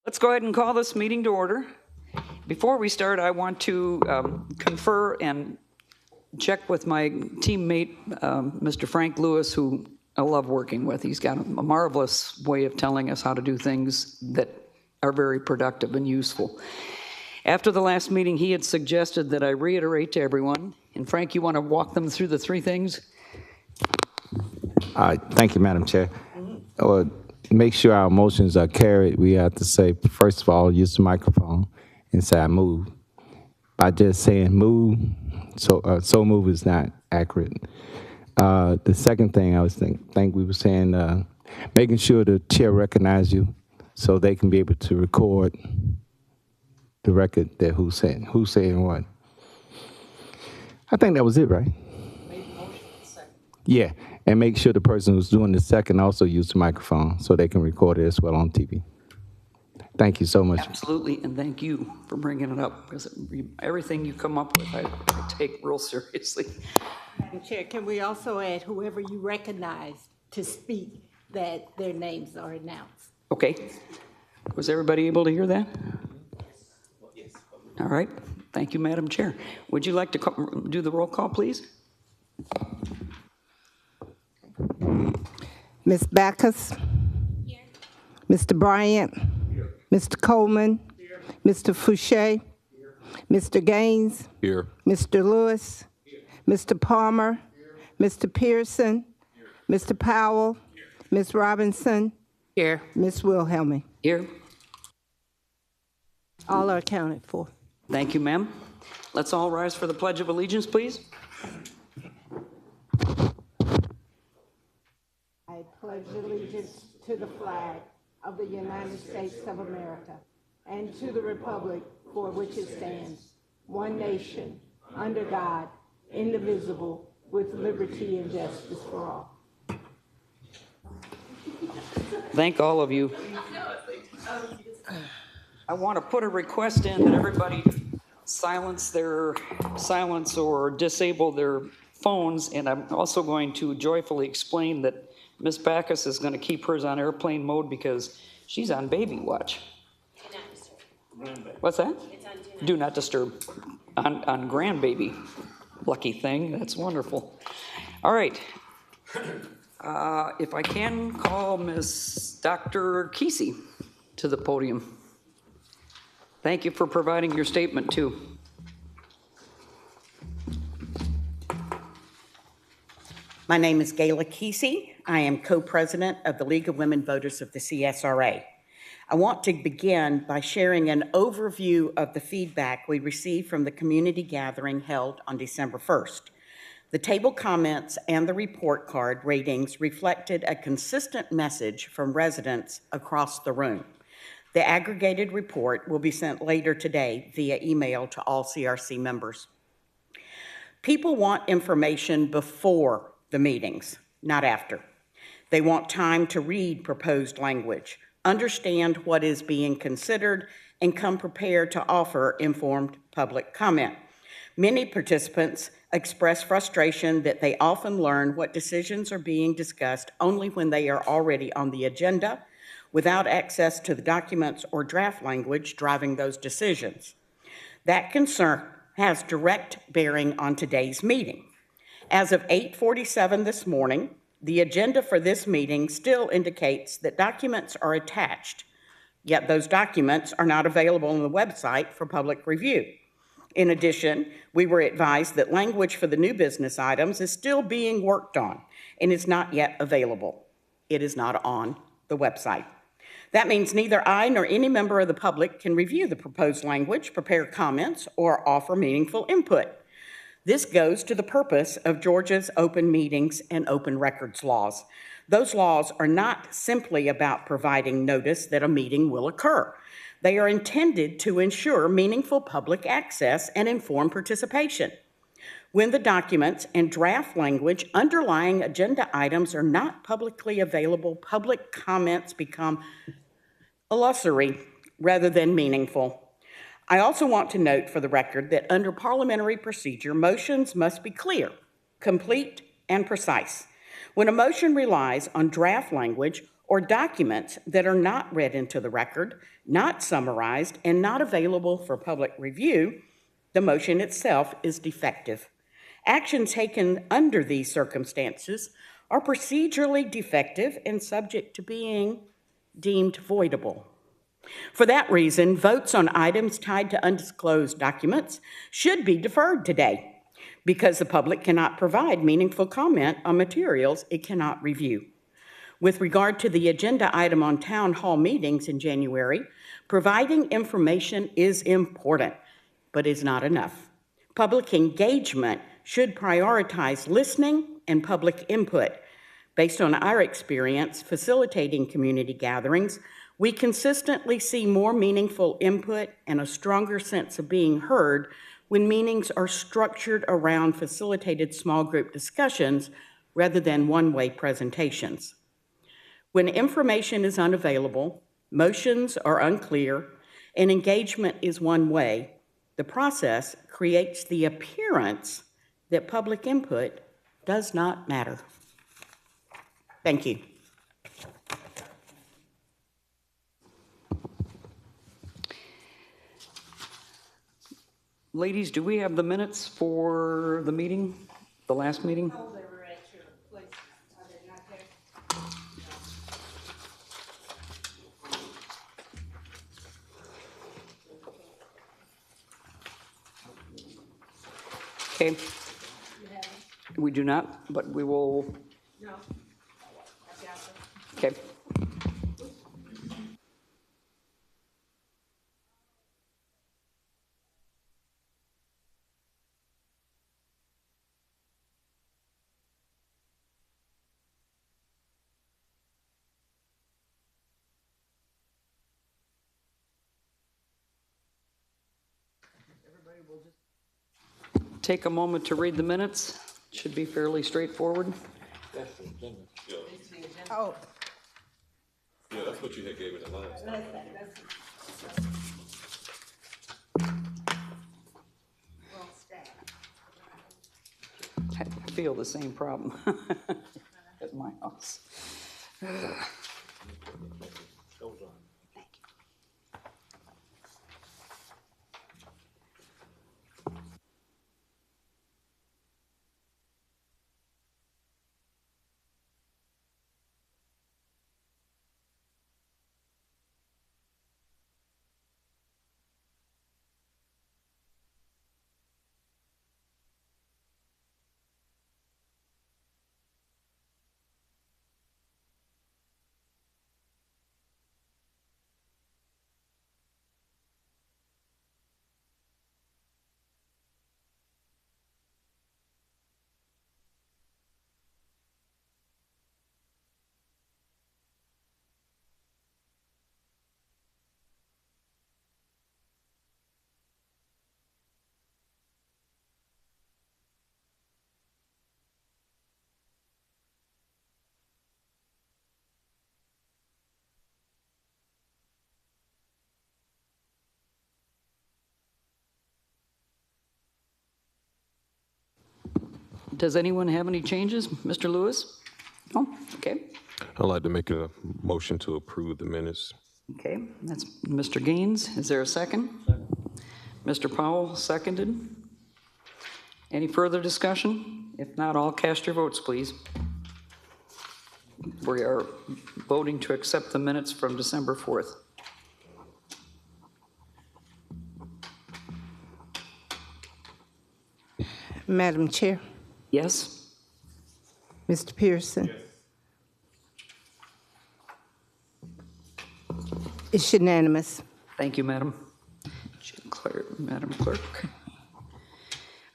Let's go ahead and call this meeting to order. Before we start, I want to confer and check with my teammate, Mr. Frank Lewis, who I love working with. He's got a marvelous way of telling us how to do things that are very productive and useful. After the last meeting, he had suggested that I reiterate to everyone, and Frank, you want to walk them through the three things? Thank you, Madam Chair. Make sure our motions are carried. We have to say, first of all, use the microphone and say, I move. By just saying move, so move is not accurate. The second thing I was think we were saying, making sure the chair recognizes you so they can be able to record the record that who's saying what. I think that was it, right? Yeah, and make sure the person who's doing the second also use the microphone so they can record it as well on TV. Thank you so much. Absolutely, and thank you for bringing it up, because everything you come up with, I take real seriously. Madam Chair, can we also add whoever you recognize to speak, that their names are announced? Okay. Was everybody able to hear that? Yes. All right. Thank you, Madam Chair. Would you like to do the roll call, please? Ms. Backus? Here. Mr. Bryant? Here. Mr. Coleman? Here. Mr. Fouché? Here. Mr. Gaines? Here. Mr. Lewis? Here. Mr. Palmer? Here. Mr. Pearson? Here. Mr. Powell? Here. Ms. Robinson? Here. Ms. Wilhelmy? Here. All are accounted for. Thank you, ma'am. Let's all rise for the Pledge of Allegiance, please. I pledge allegiance to the flag of the United States of America and to the republic for which it stands, one nation, under God, indivisible, with liberty and justice for all. Thank all of you. I want to put a request in that everybody silence or disable their phones, and I'm also going to joyfully explain that Ms. Backus is going to keep hers on airplane mode because she's on baby watch. Do not disturb. What's that? It's on do not disturb. On grandbaby. Lucky thing. That's wonderful. All right. If I can call Ms. Dr. Kesey to the podium. Thank you for providing your statement, too. My name is Gayla Kesey. I am co-president of the League of Women Voters of the CSRA. I want to begin by sharing an overview of the feedback we received from the community gathering held on December 1st. The table comments and the report card ratings reflected a consistent message from residents across the room. The aggregated report will be sent later today via email to all CRC members. People want information before the meetings, not after. They want time to read proposed language, understand what is being considered, and come prepared to offer informed public comment. Many participants express frustration that they often learn what decisions are being discussed only when they are already on the agenda, without access to the documents or draft language driving those decisions. That concern has direct bearing on today's meeting. As of 8:47 this morning, the agenda for this meeting still indicates that documents are attached, yet those documents are not available on the website for public review. In addition, we were advised that language for the new business items is still being worked on and is not yet available. It is not on the website. That means neither I nor any member of the public can review the proposed language, prepare comments, or offer meaningful input. This goes to the purpose of Georgia's open meetings and open records laws. Those laws are not simply about providing notice that a meeting will occur. They are intended to ensure meaningful public access and informed participation. When the documents and draft language underlying agenda items are not publicly available, public comments become illusory rather than meaningful. I also want to note for the record that under parliamentary procedure, motions must be clear, complete, and precise. When a motion relies on draft language or documents that are not read into the record, not summarized, and not available for public review, the motion itself is defective. Action taken under these circumstances are procedurally defective and subject to being deemed voidable. For that reason, votes on items tied to undisclosed documents should be deferred today because the public cannot provide meaningful comment on materials it cannot review. With regard to the agenda item on town hall meetings in January, providing information is important, but is not enough. Public engagement should prioritize listening and public input. Based on our experience facilitating community gatherings, we consistently see more meaningful input and a stronger sense of being heard when meetings are structured around facilitated small group discussions rather than one-way presentations. When information is unavailable, motions are unclear, and engagement is one way, the process creates the appearance that public input does not matter. Thank you. Ladies, do we have the minutes for the meeting, the last meeting? Oh, they were at your place. Are they not there? Okay. We do not, but we will, No. I got them. okay. Take a moment to read the minutes. Should be fairly straightforward. Oh, Yeah, that's what you had gave it the last time. I feel the same problem at my house. Does anyone have any changes? Mr. Lewis? No? Okay. I'd like to make a motion to approve the minutes. Okay, that's Mr. Gaines. Is there a second? Mr. Powell, seconded. Any further discussion? If not, all cast your votes, please. We are voting to accept the minutes from December 4th. Madam Chair, Yes? Mr. Pearson. It's unanimous. Thank you, Madam Clerk.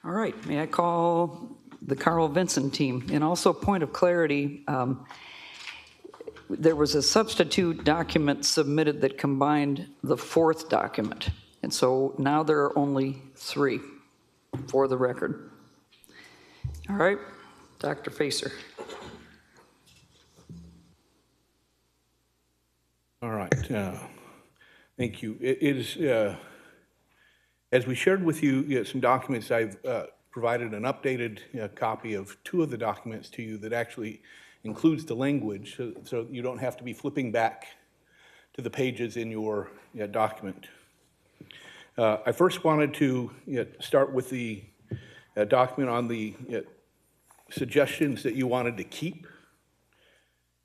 All right, may I call the Carl Vinson team? And also, point of clarity, there was a substitute document submitted that combined the fourth document. And so now there are only 3 for the record. All right, Dr. Facer. All right, thank you. It is, as we shared with you some documents, I've provided an updated copy of 2 of the documents to you that actually includes the language, so you don't have to be flipping back to the pages in your document. I first wanted to start with the document on the suggestions that you wanted to keep.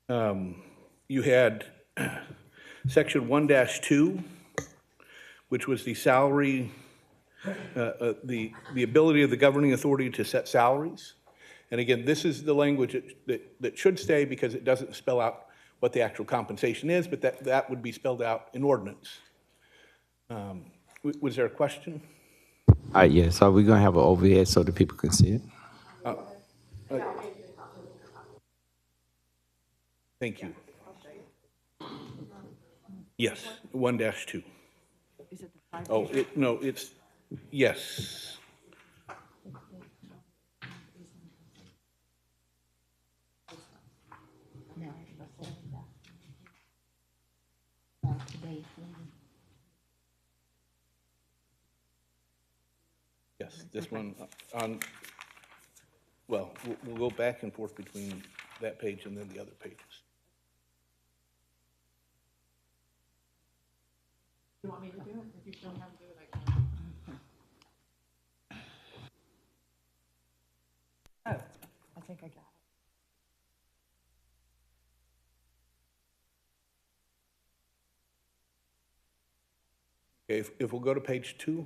You had section 1-2, which was the salary, the ability of the governing authority to set salaries. And again, this is the language that should stay because it doesn't spell out what the actual compensation is, but that would be spelled out in ordinance. Was there a question? Yes, so we're gonna have an overhead so that people can see it. Thank you. Yes, 1-2. Oh, no, it's, yes. Yes, this one on, well, we'll go back and forth between that page and then the other pages. You want me to do it? If you don't have to do it, I can. Oh, I think I got it. Okay, if we'll go to page 2,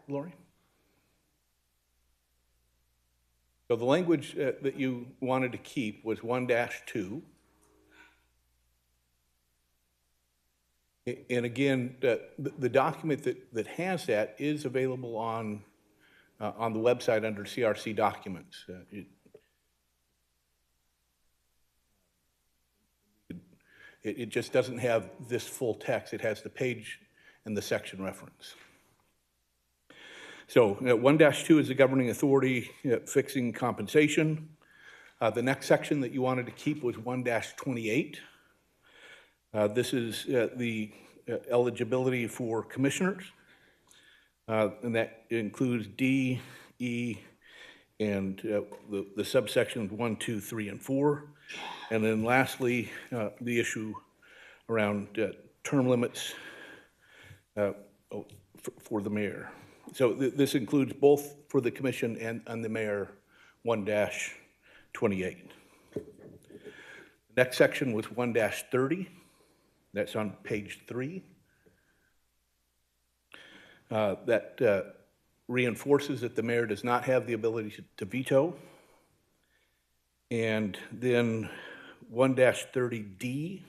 Lori. So the language that you wanted to keep was 1-2. And again, the document that has that is available on the website under CRC documents. It just doesn't have this full text. It has the page and the section reference. So 1-2 is the governing authority fixing compensation. The next section that you wanted to keep was 1-28. This is the eligibility for commissioners, and that includes D, E, and the subsections 1, 2, 3, and 4. And then lastly, the issue around term limits for the mayor. So this includes both for the commission and the mayor, 1-28. Next section was 1-30. That's on page 3. That reinforces that the mayor does not have the ability to veto. And then 1-30D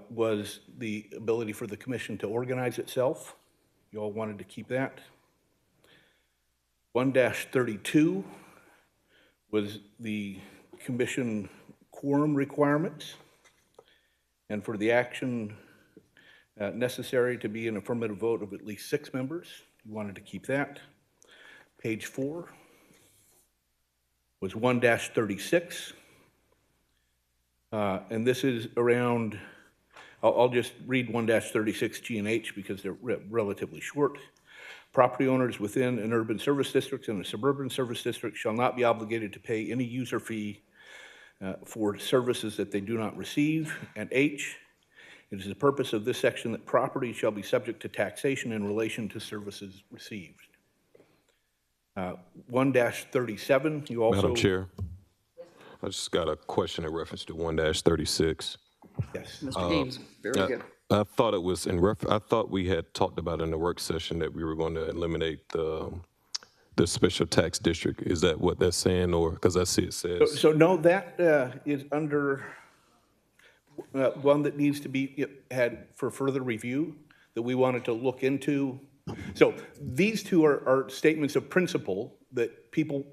was the ability for the commission to organize itself. You all wanted to keep that. 1-32 was the commission quorum requirements. And for the action necessary to be an affirmative vote of at least 6 members, you wanted to keep that. Page 4 was 1-36. And this is around, I'll just read 1-36 G and H because they're relatively short. Property owners within an urban service district and a suburban service district shall not be obligated to pay any user fee for services that they do not receive. And H, it is the purpose of this section that property shall be subject to taxation in relation to services received. 1-37, you also— Madam Chair, I just got a question in reference to 1-36. Yes. Mr. Gaines, very good. I thought it was I thought we had talked about in the work session that we were going to eliminate the special tax district. Is that what that's saying, or because I see it says? So no, that is under one that needs to be had for further review that we wanted to look into. So these two are statements of principle that people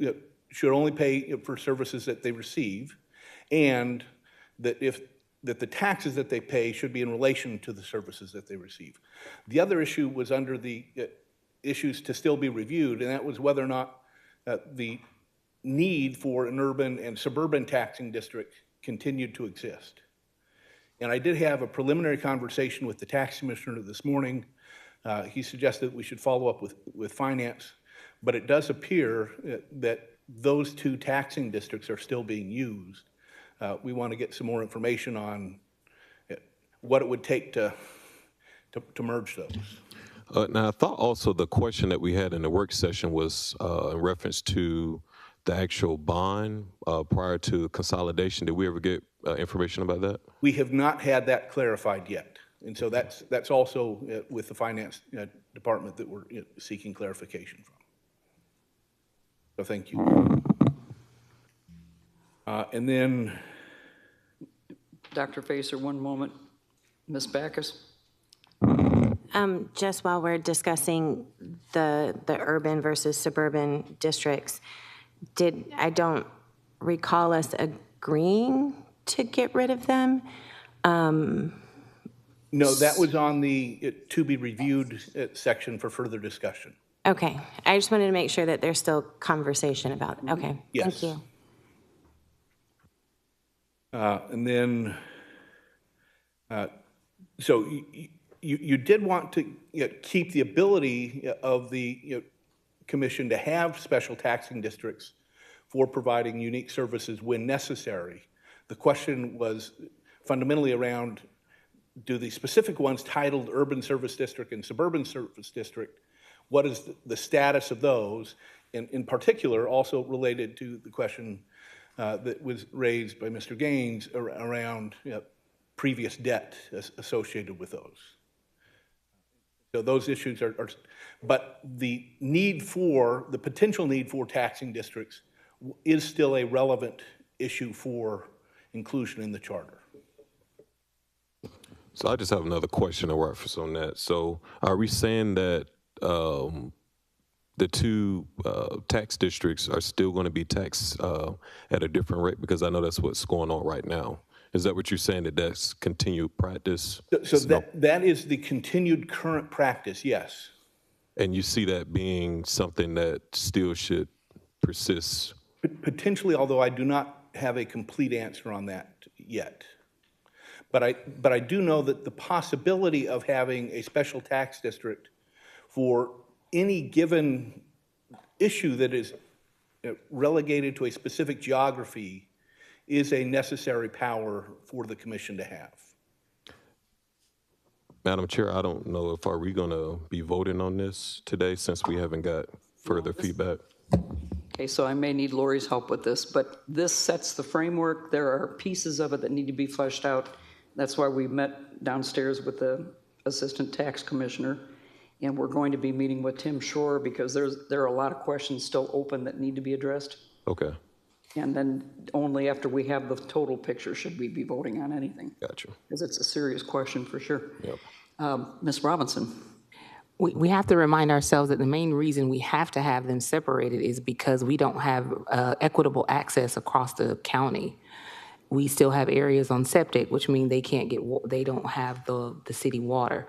should only pay for services that they receive, and that that the taxes that they pay should be in relation to the services that they receive. The other issue was under the issues to still be reviewed, and that was whether or not the need for an urban and suburban taxing district continued to exist. And I did have a preliminary conversation with the tax commissioner this morning. He suggested we should follow up with finance, but it does appear that those two taxing districts are still being used. we want to get some more information on what it would take to merge those. Now, I thought also the question that we had in the work session was in reference to the actual bond prior to consolidation. Did we ever get information about that? We have not had that clarified yet. And so that's also with the finance department that we're seeking clarification from. So thank you. And then, Dr. Facer, one moment. Ms. Backus? Just while we're discussing the urban versus suburban districts, I don't recall us agreeing to get rid of them. no, that was on the to be reviewed section for further discussion. Okay, I just wanted to make sure that there's still conversation about it. Okay, Yes. thank you. And then, so you did want to keep the ability of the commission to have special taxing districts for providing unique services when necessary. The question was fundamentally around, do the specific ones titled Urban Service District and Suburban Service District, what is the status of those? And in particular, also related to the question that was raised by Mr. Gaines around previous debt associated with those. So those issues are, but the potential need for taxing districts is still a relevant issue for inclusion in the charter. So I just have another question or reference on that. So are we saying that the two tax districts are still going to be taxed at a different rate? Because I know that's what's going on right now. Is that what you're saying, that that's continued practice? So that is the continued current practice, yes. And you see that being something that still should persist? Potentially, although I do not have a complete answer on that yet. But I do know that the possibility of having a special tax district for any given issue that is relegated to a specific geography is a necessary power for the commission to have. Madam Chair, I don't know if are we going to be voting on this today since we haven't got further feedback. Okay, so I may need Lori's help with this, but this sets the framework. There are pieces of it that need to be fleshed out. That's why we met downstairs with the Assistant Tax Commissioner, and we're going to be meeting with Tim Shore because there are a lot of questions still open that need to be addressed. Okay. And then only after we have the total picture should we be voting on anything. Gotcha. Because it's a serious question for sure. Yep. Ms. Robinson. We have to remind ourselves that the main reason we have to have them separated is because we don't have equitable access across the county. We still have areas on septic, which mean they can't get, they don't have the city water.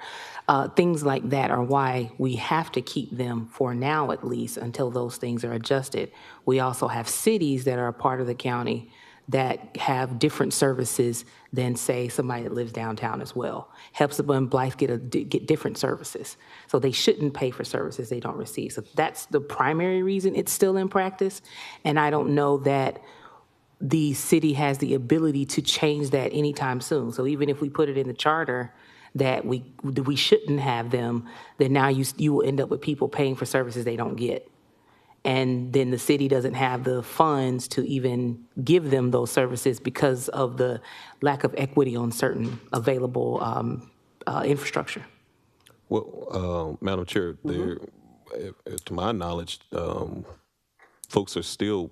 Things like that are why we have to keep them for now at least until those things are adjusted. We also have cities that are a part of the county that have different services than, say, somebody that lives downtown as well. Hepzibah and Blythe get different services. So they shouldn't pay for services they don't receive. So that's the primary reason it's still in practice. And I don't know that the city has the ability to change that anytime soon. So even if we put it in the charter that we shouldn't have them, then now you will end up with people paying for services they don't get. And then the city doesn't have the funds to even give them those services because of the lack of equity on certain available infrastructure. Well, Madam Chair, there, to my knowledge, folks are still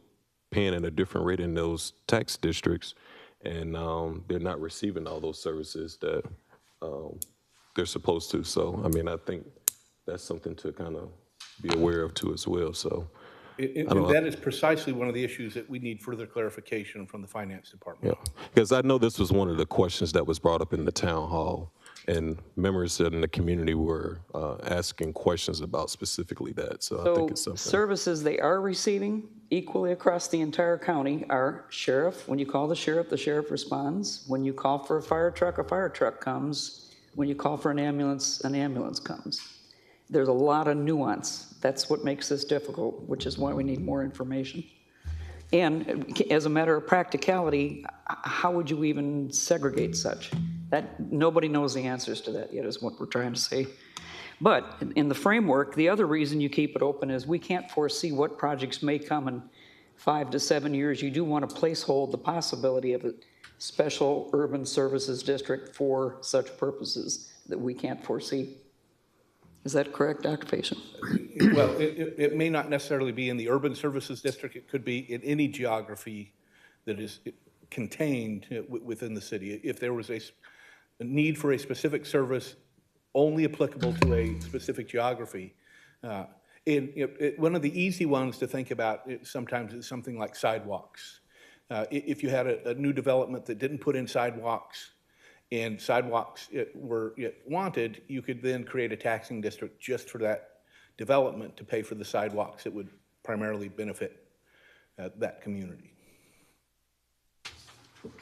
paying at a different rate in those tax districts, and they're not receiving all those services that they're supposed to. So, I mean, I think that's something to kind of be aware of too as well. So, And that is precisely one of the issues that we need further clarification from the finance department. yeah, because I know this was one of the questions that was brought up in the town hall, and members in the community were asking questions about specifically that. So I think it's something. Services they are receiving equally across the entire county are sheriff. When you call the sheriff responds. When you call for a fire truck comes. When you call for an ambulance comes. There's a lot of nuance. That's what makes this difficult, which is why we need more information. And as a matter of practicality, how would you even segregate such? That, nobody knows the answers to that yet, is what we're trying to say. But in the framework, the other reason you keep it open is we can't foresee what projects may come in 5 to 7 years. You do want to placehold the possibility of a special urban services district for such purposes that we can't foresee. Is that correct, Dr. Payson? Well, it may not necessarily be in the urban services district. It could be in any geography that is contained within the city. If there was a need for a specific service only applicable to a specific geography. One of the easy ones to think about sometimes is something like sidewalks. If you had a new development that didn't put in sidewalks, and sidewalks were wanted, you could then create a taxing district just for that development to pay for the sidewalks that would primarily benefit that community.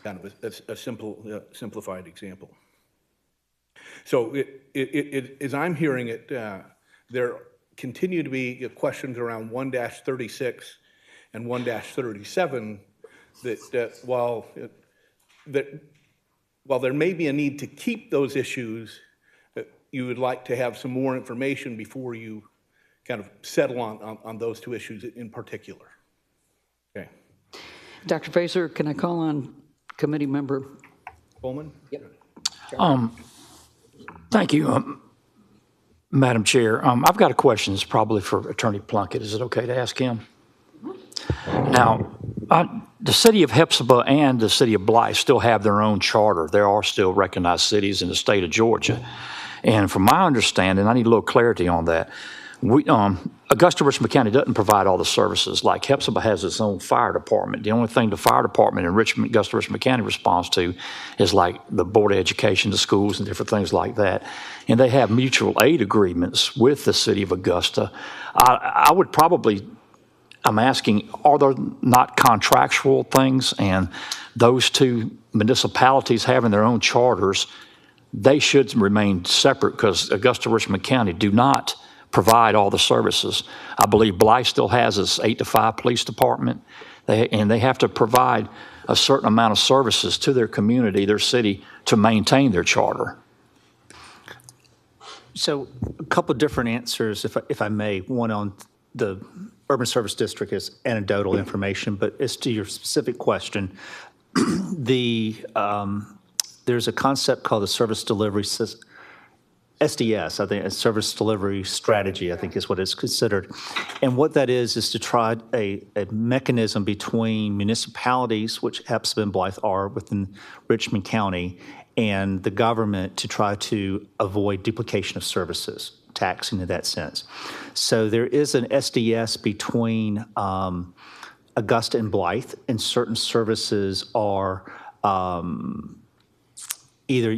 Kind of a simplified example. So as I'm hearing it, there continue to be questions around 1-36 and 1-37 that while there may be a need to keep those issues, you would like to have some more information before you kind of settle on those two issues in particular. Okay. Dr. Pacer, can I call on committee member Coleman? Yep. Thank you, Madam Chair. I've got a question. It's probably for Attorney Plunkett. Is it okay to ask him? Now, the city of Hepzibah and the city of Blythe still have their own charter. There are still recognized cities in the state of Georgia. And from my understanding, I need a little clarity on that. Augusta Richmond County doesn't provide all the services. Like Hepzibah has its own fire department. The only thing the fire department in Augusta Richmond County responds to is like the Board of Education, the schools, and different things like that. And they have mutual aid agreements with the city of Augusta. I'm asking, are there not contractual things? And those two municipalities having their own charters, they should remain separate because Augusta Richmond County do not provide all the services. I believe Blythe still has its 8 to 5 police department, and they have to provide a certain amount of services to their community, their city, to maintain their charter. So a couple of different answers, if I may. One on the urban service district is anecdotal information, but as to your specific question, there's a concept called the service delivery system. SDS, I think, a service delivery strategy, I think is what it's considered. And what that is to try a mechanism between municipalities, which Hepzibah and Blythe are within Richmond County, and the government to try to avoid duplication of services, taxing in that sense. So there is an SDS between Augusta and Blythe, and certain services are either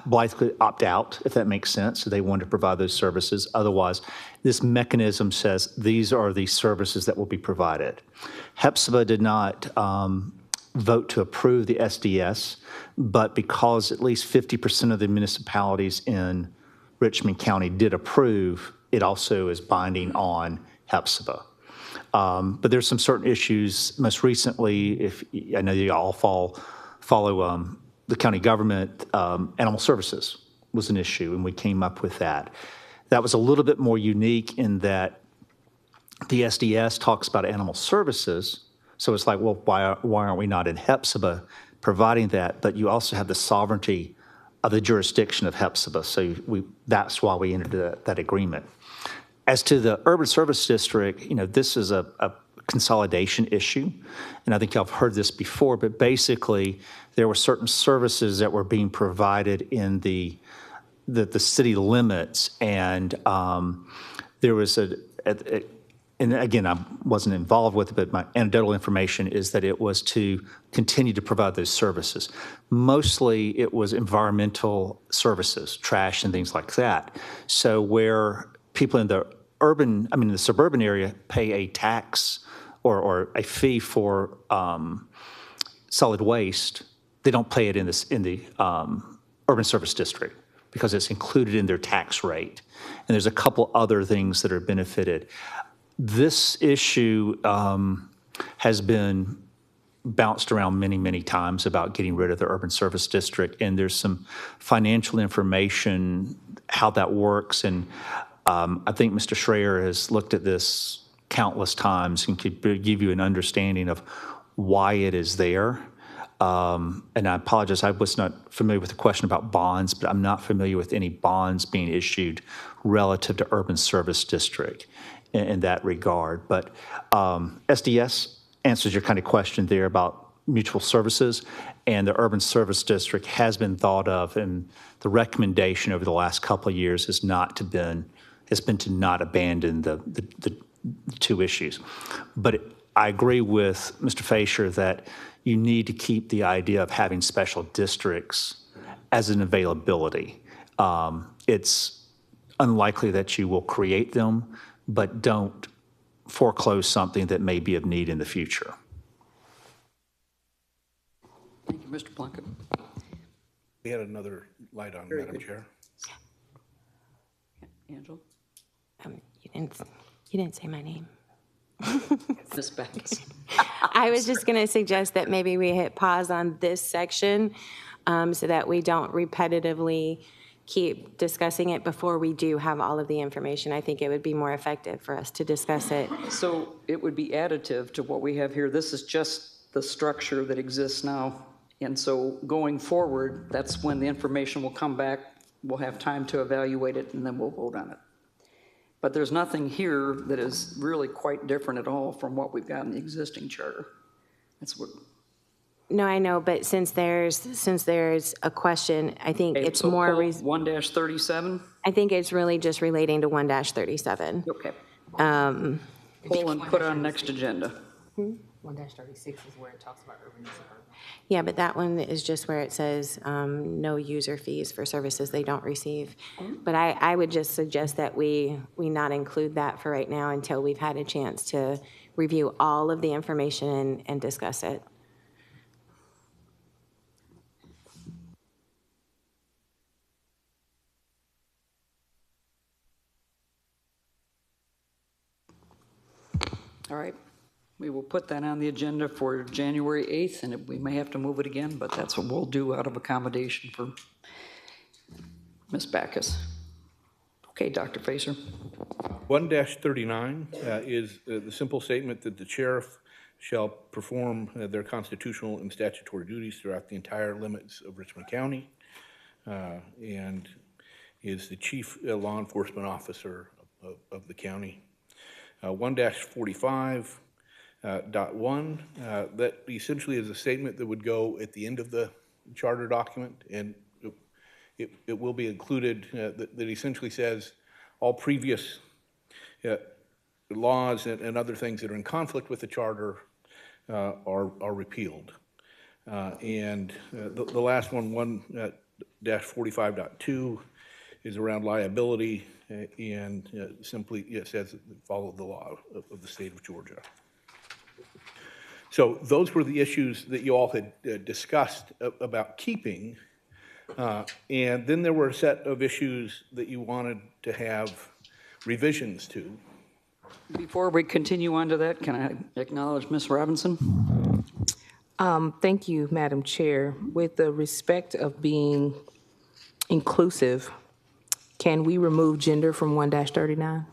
Blythe could opt out, if that makes sense, so they want to provide those services. Otherwise, this mechanism says these are the services that will be provided. Hepzibah did not vote to approve the SDS, but because at least 50% of the municipalities in Richmond County did approve, it also is binding on Hepzibah. But there's some certain issues. Most recently, if I know you all follow the county government, animal services was an issue, and we came up with that. That was a little bit more unique in that the SDS talks about animal services, so it's like, well, why aren't we not in Hepzibah providing that? But you also have the sovereignty of the jurisdiction of Hepzibah, so that's why we entered that agreement. As to the urban service district, this is a consolidation issue, and I think y'all have heard this before, but basically there were certain services that were being provided in the city limits, and there was and again, I wasn't involved with it, but my anecdotal information is that it was to continue to provide those services. Mostly it was environmental services, trash and things like that. So where people in the suburban area pay a tax or a fee for solid waste, they don't pay it in the urban service district because it's included in their tax rate. And there's a couple other things that are benefited. This issue has been bounced around many, many times about getting rid of the urban service district, and there's some financial information, how that works, and I think Mr. Schreier has looked at this countless times and could give you an understanding of why it is there. And I apologize, I was not familiar with the question about bonds, but I'm not familiar with any bonds being issued relative to urban service district in that regard. But SDS answers your kind of question there about mutual services, and the urban service district has been thought of, and the recommendation over the last couple of years has been to not abandon the two issues. But I agree with Mr. Fasher that you need to keep the idea of having special districts as an availability. It's unlikely that you will create them, but don't foreclose something that may be of need in the future. Thank you, Mr. Plunkett. We had another light on, Madam Chair. Angela? You didn't say my name. Ms. Backus. I was just going to suggest that maybe we hit pause on this section so that we don't repetitively keep discussing it before we do have all of the information. I think it would be more effective for us to discuss it. So it would be additive to what we have here. This is just the structure that exists now. And so going forward, that's when the information will come back. We'll have time to evaluate it, and then we'll vote on it. But there's nothing here that is really quite different at all from what we've got in the existing charter. That's what. No, I know, but since there's a question, I think Okay, it's so more. pull 1-37. I think it's really just relating to 1-37. Okay. Pull and put on next agenda. 1-36 is where it talks about urban and suburban. Yeah, but that one is just where it says no user fees for services they don't receive. But I would just suggest that we not include that for right now until we've had a chance to review all of the information and discuss it. All right. We will put that on the agenda for January 8th, and we may have to move it again, but that's what we'll do out of accommodation for Ms. Backus. Okay, Dr. Facer. 1-39 is the simple statement that the sheriff shall perform their constitutional and statutory duties throughout the entire limits of Richmond County, and is the chief law enforcement officer of the county. 1-45 .1, that essentially is a statement that would go at the end of the charter document, and it will be included that essentially says all previous laws and other things that are in conflict with the charter are repealed. And the last one, 1-45.2, is around liability, and simply it says follow the law of the state of Georgia. So those were the issues that you all had discussed about keeping. And then there were a set of issues that you wanted to have revisions to. Before we continue on to that, can I acknowledge Ms. Robinson? Thank you, Madam Chair. With the respect of being inclusive, can we remove gender from 1-39?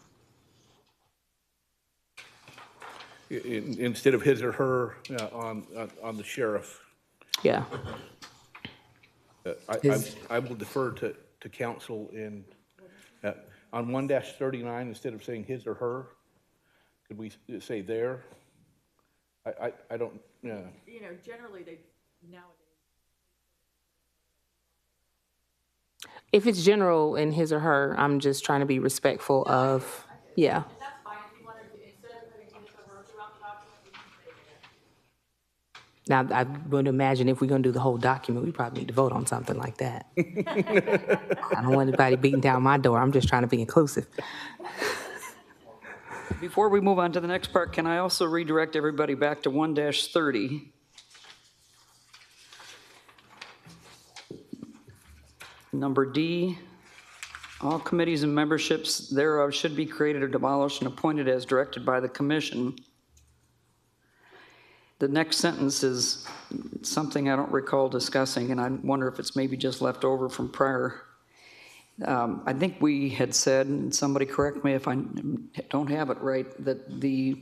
Instead of his or her on the sheriff. Yeah. I will defer to counsel in, on 1-39, instead of saying his or her, could we say there? I don't, You know, generally they nowadays. If it's general in his or her, I'm just trying to be respectful of, yeah. That's fine if you want to, instead of putting his or her throughout the document, we can say there. Now, I would imagine if we're going to do the whole document, we probably need to vote on something like that. I don't want anybody beating down my door. I'm just trying to be inclusive. Before we move on to the next part, can I also redirect everybody back to 1-30? Number D, all committees and memberships thereof should be created or demolished and appointed as directed by the commission. The next sentence is something I don't recall discussing, and I wonder if it's maybe just left over from prior. I think we had said, and somebody correct me if I don't have it right, that the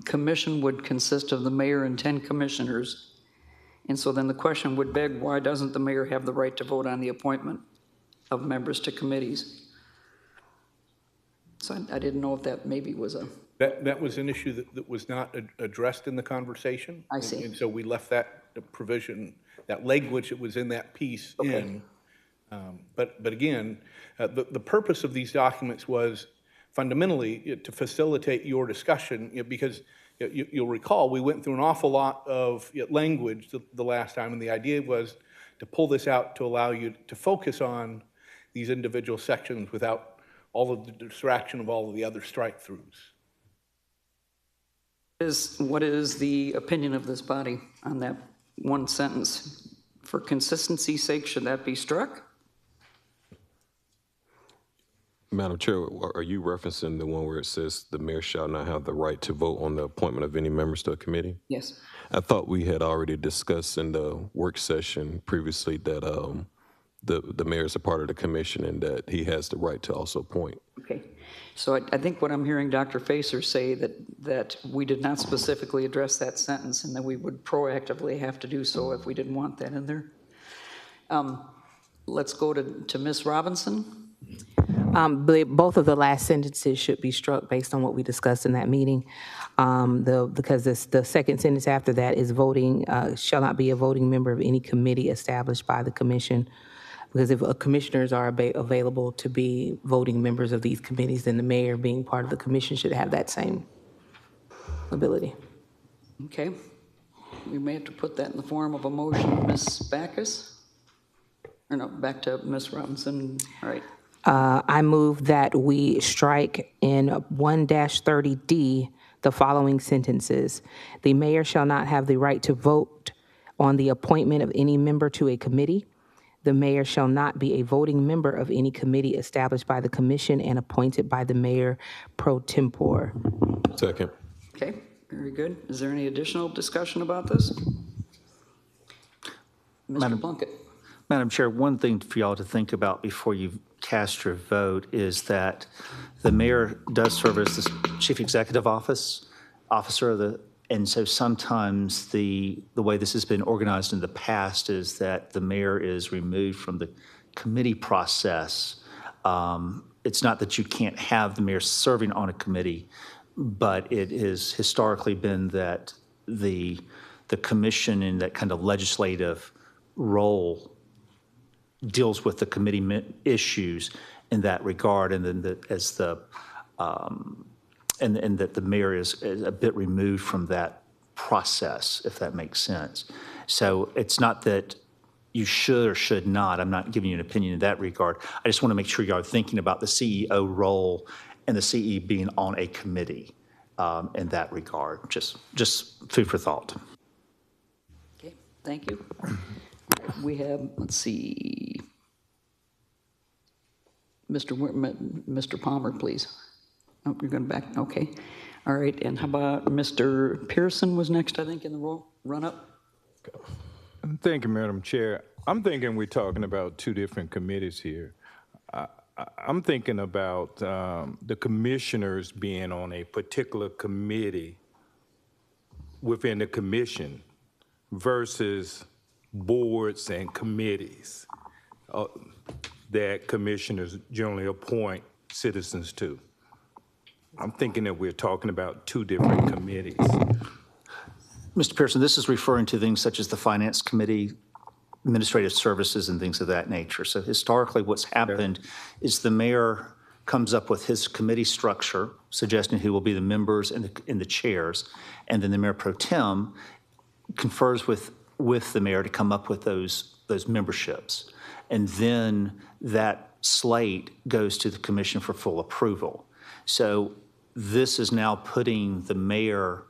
commission would consist of the mayor and 10 commissioners. And so then the question would beg, why doesn't the mayor have the right to vote on the appointment of members to committees? So I didn't know if that maybe was a... That was an issue that was not addressed in the conversation. I see. And so we left that provision, that language that was in that piece in. But again, the purpose of these documents was fundamentally to facilitate your discussion, because you'll recall we went through an awful lot of language the last time, and the idea was to pull this out to allow you to focus on these individual sections without all of the distraction of all of the other strike-throughs. What is the opinion of this body on that one sentence? For consistency's sake, should that be struck? Madam Chair, are you referencing the one where it says the mayor shall not have the right to vote on the appointment of any members to a committee? Yes. I thought we had already discussed in the work session previously that the mayor is a part of the commission and that he has the right to also appoint. Okay. So I think what I'm hearing Dr. Facer say that we did not specifically address that sentence and that we would proactively have to do so if we didn't want that in there. Let's go to Ms. Robinson. Both of the last sentences should be struck based on what we discussed in that meeting. Because the second sentence after that is voting, shall not be a voting member of any committee established by the commission. Because if commissioners are available to be voting members of these committees, then the mayor being part of the commission should have that same ability. Okay. We may have to put that in the form of a motion. Ms. Backus? Or no, back to Ms. Robinson. All right. I move that we strike in 1-30D the following sentences. The mayor shall not have the right to vote on the appointment of any member to a committee. The mayor shall not be a voting member of any committee established by the commission and appointed by the mayor pro tempore. Second. Okay, very good. Is there any additional discussion about this? Mr. Plunkett. Madam Chair, one thing for y'all to think about before you cast your vote is that the mayor does serve as the chief executive officer of the, and so sometimes the way this has been organized in the past is that the mayor is removed from the committee process. It's not that you can't have the mayor serving on a committee, but it has historically been that the commission in that kind of legislative role deals with the committee issues in that regard, and then and that the mayor is a bit removed from that process, if that makes sense. So it's not that you should or should not. I'm not giving you an opinion in that regard. I just want to make sure you are thinking about the CEO role and the CE being on a committee in that regard. Just food for thought. Okay, thank you. We have, let's see, Mr. Palmer, please. Oh, you're going back, okay. All right, and how about Mr. Pearson was next, I think, in the run-up? Thank you, Madam Chair. I'm thinking we're talking about two different committees here. I'm thinking about the commissioners being on a particular committee within the commission versus boards and committees that commissioners generally appoint citizens to. I'm thinking that we're talking about two different committees. Mr. Pearson, this is referring to things such as the Finance Committee, administrative services, and things of that nature. So historically, what's happened is the mayor comes up with his committee structure, suggesting who will be the members and the chairs, and then the mayor pro tem confers with the mayor to come up with those memberships. And then that slate goes to the commission for full approval. So this is now putting the mayor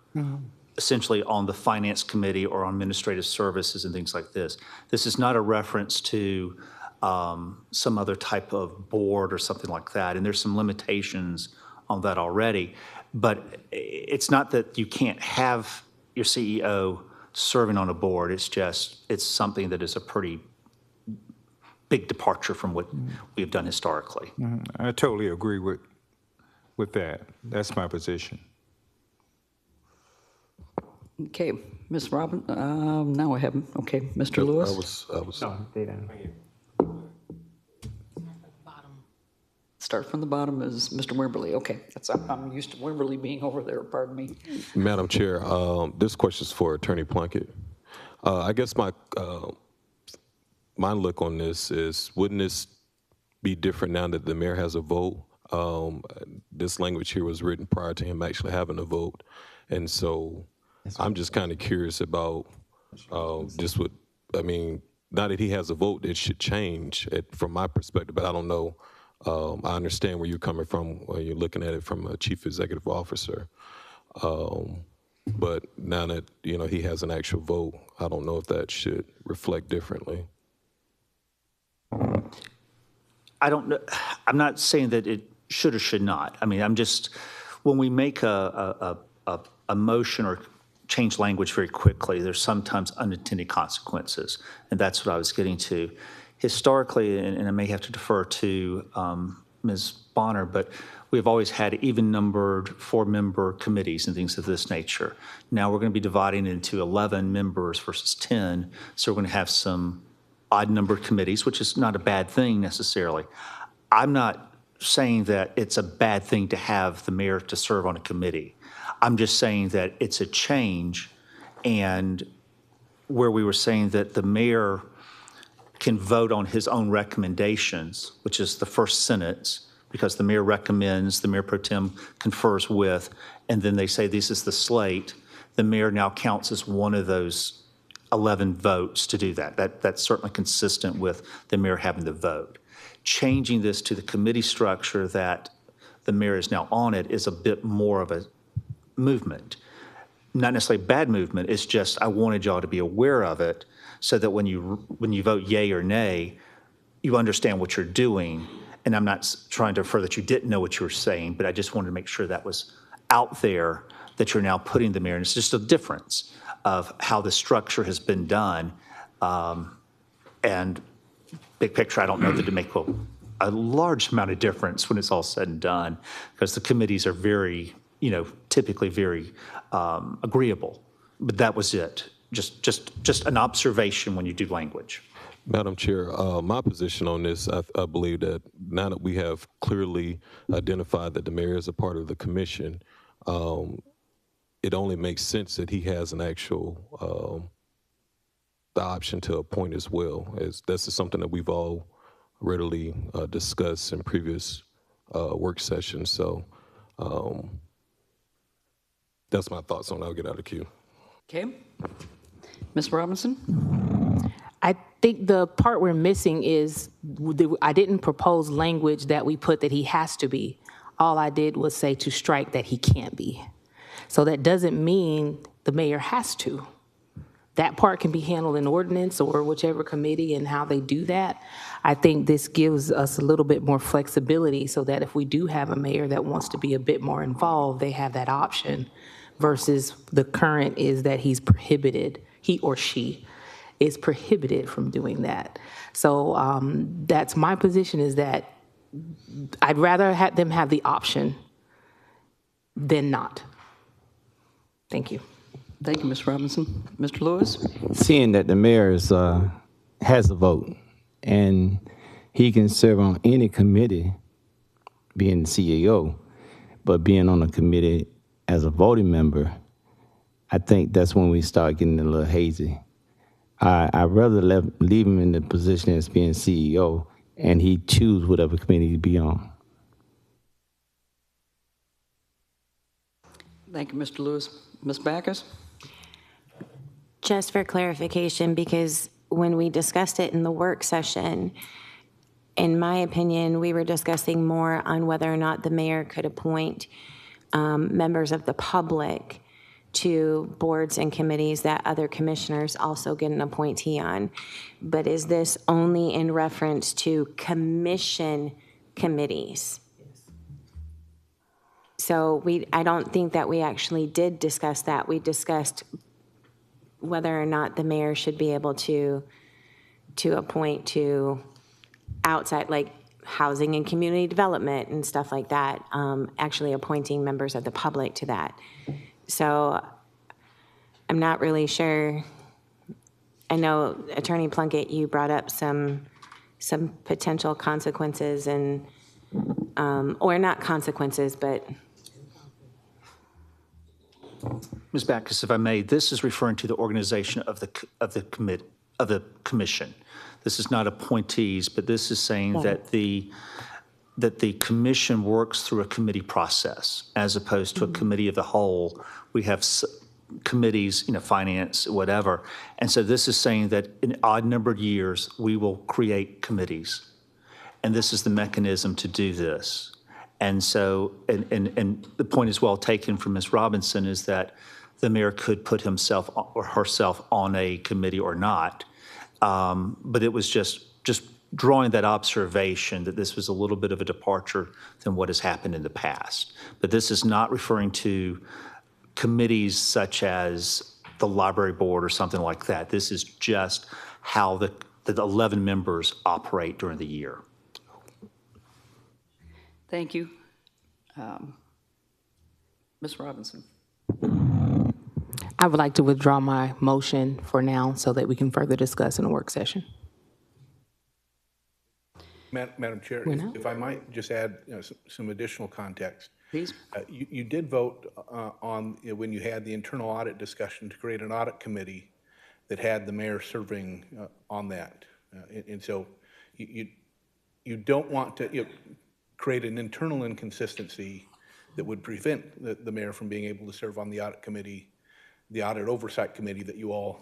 essentially on the finance committee or on administrative services and things like this. This is not a reference to some other type of board or something like that. And there's some limitations on that already. But it's not that you can't have your CEO serving on a board. It's something that is a pretty big departure from what we've done historically. I totally agree with that. That's my position. Okay, Ms. Robin, now I have, okay, Mr. Lewis? I was. Start from the bottom is Mr. Wimberly. Okay, I'm used to Wimberly being over there, pardon me. Madam Chair, this question is for Attorney Plunkett. I guess my look on this is, wouldn't this be different now that the mayor has a vote? This language here was written prior to him actually having a vote. And so I'm just kind of curious about just what, I mean, now that he has a vote, it should change from my perspective, but I don't know. I understand where you're coming from when you're looking at it from a chief executive officer. But now that, he has an actual vote, I don't know if that should reflect differently. I don't know. I'm not saying that it should or should not. I mean, when we make a motion or change language very quickly, there's sometimes unintended consequences. And that's what I was getting to. Historically, and I may have to defer to Ms. Bonner, but we've always had even-numbered 4-member committees and things of this nature. Now we're going to be dividing it into 11 members versus 10, so we're going to have some odd-numbered committees, which is not a bad thing necessarily. I'm not saying that it's a bad thing to have the mayor to serve on a committee. I'm just saying that it's a change, and where we were saying that the mayor can vote on his own recommendations, which is the first sentence, because the mayor recommends, the mayor pro tem confers with, and then they say this is the slate. The mayor now counts as one of those 11 votes to do that. That's certainly consistent with the mayor having the vote. Changing this to the committee structure that the mayor is now on it is a bit more of a movement. Not necessarily a bad movement, it's just I wanted y'all to be aware of it so that when you vote yay or nay, you understand what you're doing. And I'm not trying to infer that you didn't know what you were saying, but I just wanted to make sure that was out there, that you're now putting the mayor. And it's just a difference of how the structure has been done. And big picture, I don't know that it make a large amount of difference when it's all said and done, because the committees are very, typically very agreeable. But that was it. Just an observation when you do language. Madam Chair, my position on this, I believe that now that we have clearly identified that the mayor is a part of the commission, it only makes sense that he has an actual the option to appoint as well. This is something that we've all readily discussed in previous work sessions. So that's my thoughts on it. I'll get out of the queue. Okay. Ms. Robinson? I think the part we're missing is I didn't propose language that we put that he has to be. All I did was say to strike that he can't be. So that doesn't mean the mayor has to. That part can be handled in ordinance or whichever committee and how they do that. I think this gives us a little bit more flexibility so that if we do have a mayor that wants to be a bit more involved, they have that option, versus the current is that he's prohibited, he or she is prohibited from doing that. So that's my position, is that I'd rather have them have the option than not. Thank you. Thank you, Ms. Robinson. Mr. Lewis? Seeing that the mayor has a vote and he can serve on any committee, being the CEO, but being on a committee as a voting member, I think that's when we start getting a little hazy. I'd rather leave him in the position as being CEO and he choose whatever committee to be on. Thank you, Mr. Lewis. Ms. Backus? Just for clarification, because when we discussed it in the work session, in my opinion, we were discussing more on whether or not the mayor could appoint members of the public to boards and committees that other commissioners also get an appointee on. But is this only in reference to commission committees? So I don't think that we actually did discuss that. We discussed whether or not the mayor should be able to appoint to outside, like housing and community development and stuff like that, actually appointing members of the public to that. So I'm not really sure. I know, Attorney Plunkett, you brought up some potential consequences and, or not consequences, but. Ms. Backus, if I may, this is referring to the organization of the commission. This is not appointees, but this is saying that the commission works through a committee process as opposed to a committee of the whole. We have committees, finance, whatever. And so this is saying that in odd-numbered years, we will create committees. And this is the mechanism to do this. And so, and the point is well taken from Ms. Robinson is that the mayor could put himself or herself on a committee or not. But it was just drawing that observation that this was a little bit of a departure than what has happened in the past. But this is not referring to committees such as the library board or something like that. This is just how the 11 members operate during the year. Thank you. Ms. Robinson. I would like to withdraw my motion for now so that we can further discuss in a work session. Madam Chair, if I might just add some additional context. Please. You did vote on, when you had the internal audit discussion, to create an audit committee that had the mayor serving on that. And so you don't want to create an internal inconsistency that would prevent the mayor from being able to serve on the audit committee, the audit oversight committee that you all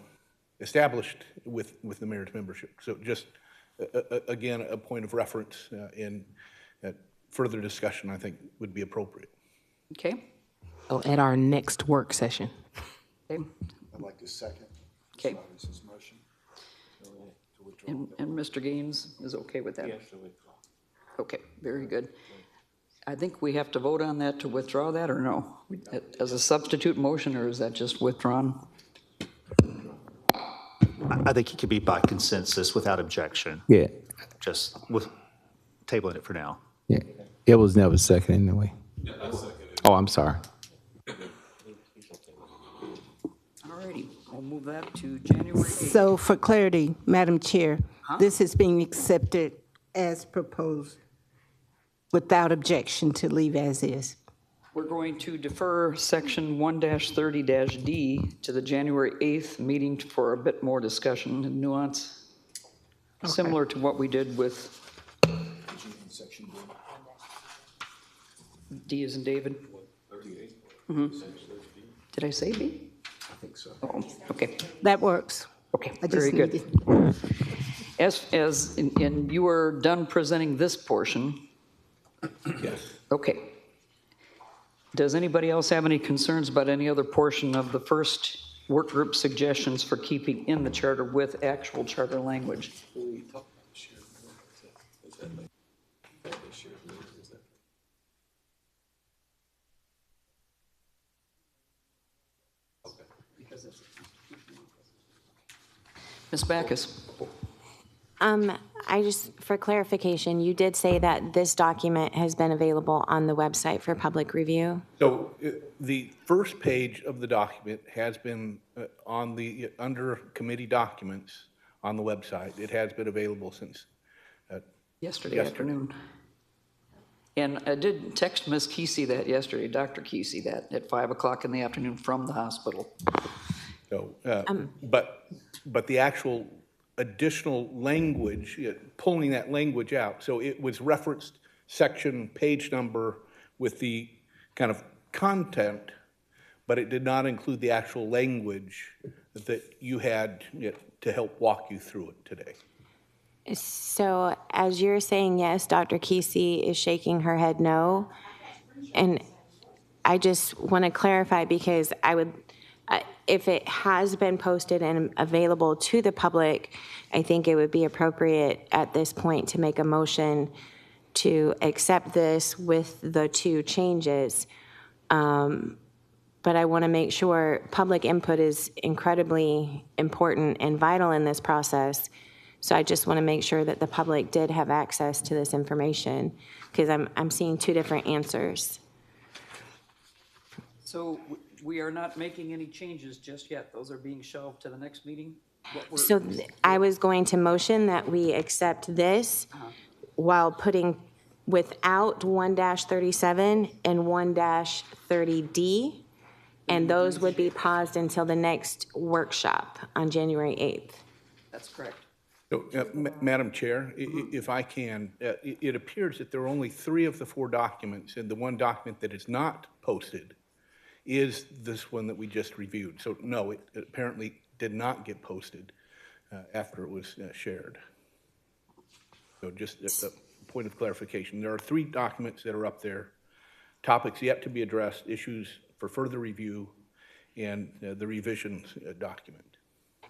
established with the mayor's membership. So just, again, a point of reference in further discussion, I think, would be appropriate. Okay. So at our next work session. Okay. I'd like to second Okay. Ms. Robinson's motion to withdraw. And Mr. Gaines is okay with that? Yes, to withdraw. Okay, very good. I think we have to vote on that to withdraw that, or no? As a substitute motion, or is that just withdrawn? I think it could be by consensus without objection. Yeah, Just with tabling it for now. yeah. It was never seconded anyway. Oh, I'm sorry. All righty, we'll move that to January 8th. So for clarity, Madam Chair, this is being accepted as proposed without objection to leave as is. We're going to defer section 1-30-D to the January 8th meeting for a bit more discussion and nuance, similar to what we did with D as in David. Did I say B? I think so. Oh, okay. That works. Okay, I just very good. needed- And you are done presenting this portion? Yes. Okay. Does anybody else have any concerns about any other portion of the first work group suggestions for keeping in the charter with actual charter language? Ms. Backus? I just, for clarification, you did say that this document has been available on the website for public review? So the first page of the document has been under committee documents on the website. It has been available since Yesterday afternoon. And I did text Ms. Kesey that yesterday, Dr. Kesey, that at 5 o'clock in the afternoon from the hospital. So, but the actual additional language, pulling that language out, so it was referenced section, page number with the kind of content, but it did not include the actual language that you had to help walk you through it today. So as you're saying yes, Dr. Kesey is shaking her head no. And I just want to clarify because I would, if it has been posted and available to the public, I think it would be appropriate at this point to make a motion to accept this with the two changes. but I want to make sure public input is incredibly important and vital in this process. So I just want to make sure that the public did have access to this information, because I'm seeing two different answers. So we are not making any changes just yet. Those are being shelved to the next meeting? So I was going to motion that we accept this while putting without 1-37 and 1-30D, and those would be paused until the next workshop on January 8th. That's correct. So, Madam Chair, if I can, it appears that there are only 3 of the 4 documents, and the one document that is not posted is this one that we just reviewed. So no, it apparently did not get posted after it was shared. So just a point of clarification. There are 3 documents that are up there, topics yet to be addressed, issues for further review, and the revisions document.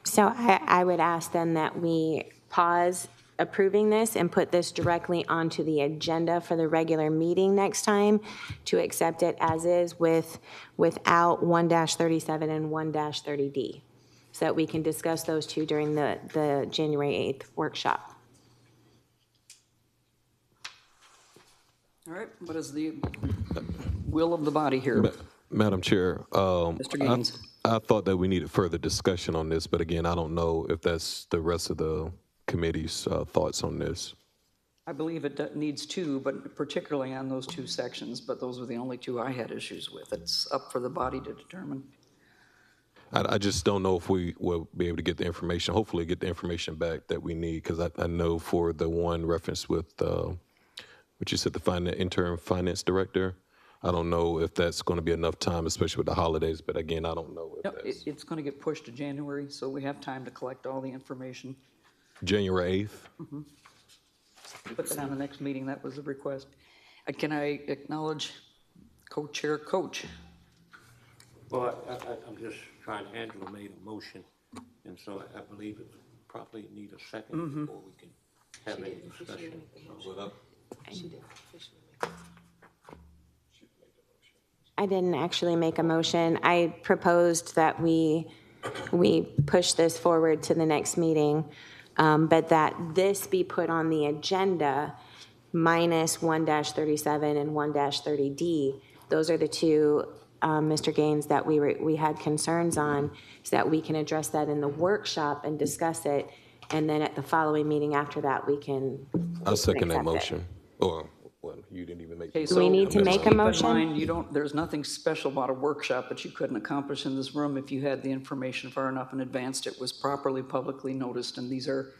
So I would ask then that we pause approving this and put this directly onto the agenda for the regular meeting next time, to accept it as is without 1-37 and 1-30D, so that we can discuss those 2 during the January 8th workshop. All right, what is the will of the body here? Madam Chair, Mr. Gaines. I thought that we needed further discussion on this, but again, I don't know if that's the rest of the committee's thoughts on this. I believe it needs 2, but particularly on those 2 sections, but those were the only 2 I had issues with. It's up for the body to determine. I just don't know if we will be able to get the information, hopefully get the information back that we need, because I know for the one reference with, what you said, the interim finance director, I don't know if that's going to be enough time, especially with the holidays, but again, I don't know if No, that's... it's going to get pushed to January, so we have time to collect all the information. January 8th? Put that on the next meeting. That was the request. Can I acknowledge co-chair Coach? Well, I'm just trying, Angela made a motion, and so I believe it probably need a second before we can have any discussion. I didn't actually make a motion. I proposed that we push this forward to the next meeting, but that this be put on the agenda minus 1-37 and 1-30D. Those are the 2, Mr. Gaines, that we had concerns on, so that we can address that in the workshop and discuss it, and then at the following meeting after that, we can I'll second that accept it. motion. Or, well, you didn't even make... Okay, Do we need to make a motion? Keep in mind, there's nothing special about a workshop that you couldn't accomplish in this room if you had the information far enough in advance. It was properly publicly noticed, and these are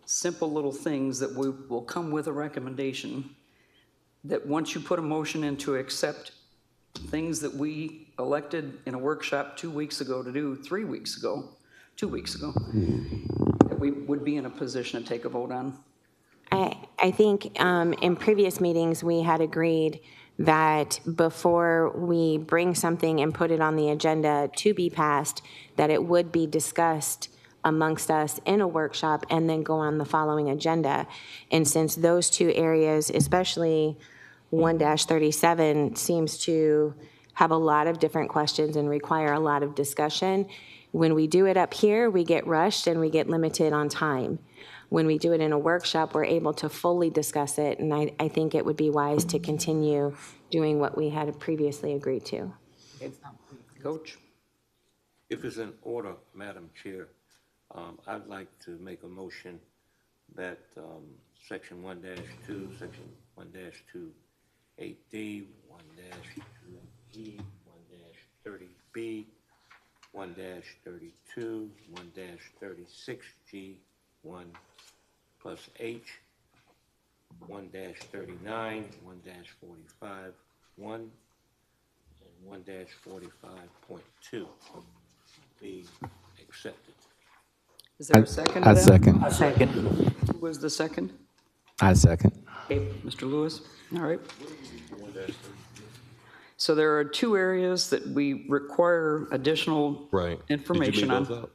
simple little things that we will come with a recommendation that once you put a motion in to accept things that we elected in a workshop 2 weeks ago to do 3 weeks ago, 2 weeks ago, that we would be in a position to take a vote on. I think in previous meetings, we had agreed that before we bring something and put it on the agenda to be passed, that it would be discussed amongst us in a workshop and then go on the following agenda. And since those 2 areas, especially 1-37, seems to have a lot of different questions and require a lot of discussion, when we do it up here, we get rushed and we get limited on time. When we do it in a workshop, we're able to fully discuss it, and I think it would be wise to continue doing what we had previously agreed to. Coach? If it's in order, Madam Chair, I'd like to make a motion that Section 1-2, Section 1-28D, 1-2E, 1-30B, 1-32, 1-36G, 1 plus H, 1-39, 1-45, 1, and 1-45.2 be accepted. Is there a second? I to that? second. I second. Who was the second? I second. Okay, Mr. Lewis. All right. So there are 2 areas that we require additional information on. Did you leave those out?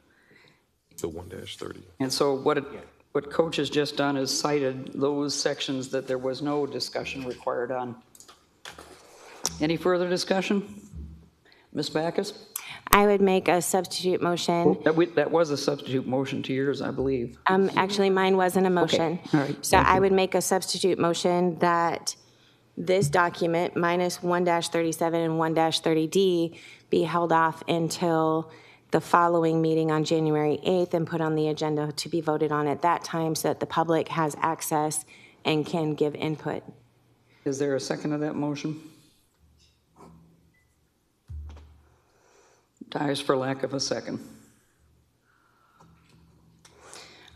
The 1-30. And so what Coach has just done is cited those sections that there was no discussion required on. Any further discussion? Ms. Backus? I would make a substitute motion. That was a substitute motion to yours, I believe. Actually, mine wasn't a motion. all right, So thank I you. would make a substitute motion that this document, minus 1-37 and 1-30D, be held off until the following meeting on January 8th and put on the agenda to be voted on at that time so that the public has access and can give input. Is there a second to that motion? Dies for lack of a second.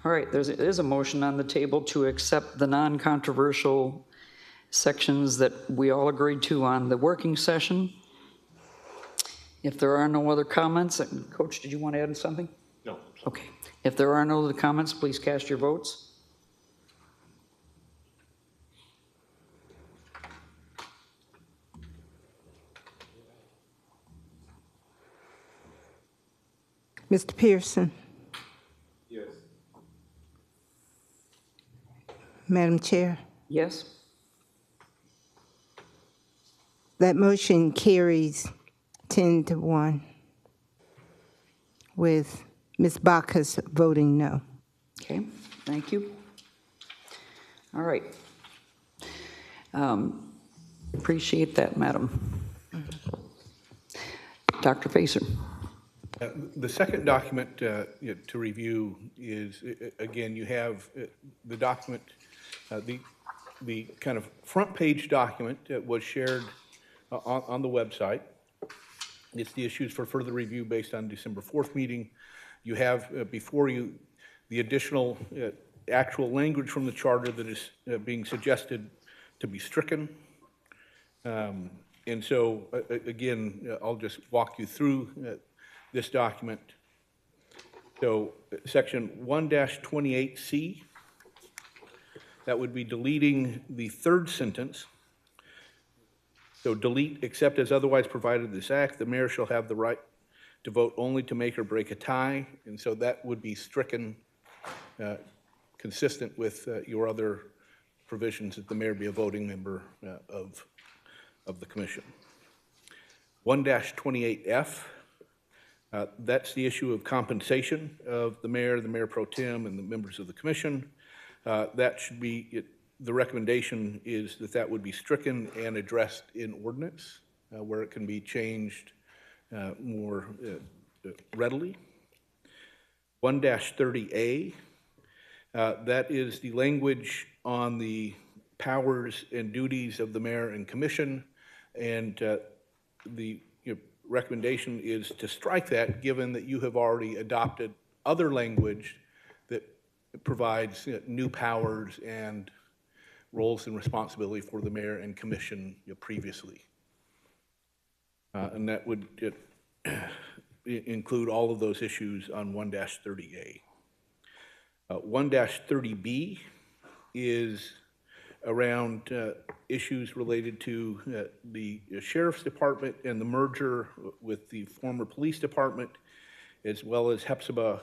All right, there's a motion on the table to accept the non-controversial sections that we all agreed to on the working session. If there are no other comments, Coach, did you want to add something? No. Okay. If there are no other comments, please cast your votes. Mr. Pearson? Yes. Madam Chair? Yes? That motion carries 10-1 with Ms. Backus voting no. Okay, thank you. All right. Appreciate that, Madam. Dr. Facer. The second document to review is, again, you have the document, the kind of front page document that was shared on the website. It's the issues for further review based on December 4th meeting. You have before you the additional actual language from the charter that is being suggested to be stricken. And so, again, I'll just walk you through this document. So, section 1-28C, that would be deleting the third sentence. So delete, except as otherwise provided in this act, the mayor shall have the right to vote only to make or break a tie. And so that would be stricken, consistent with your other provisions that the mayor be a voting member of the commission. 1-28F, that's the issue of compensation of the mayor pro tem, and the members of the commission. That should be, the recommendation is that that would be stricken and addressed in ordinance, where it can be changed more readily. 1-30A, that is the language on the powers and duties of the mayor and commission, and the recommendation is to strike that, given that you have already adopted other language that provides new powers and roles and responsibility for the mayor and commission previously. And that would include all of those issues on 1-30A. 1-30B is around issues related to the sheriff's department and the merger with the former police department, as well as Hepzibah,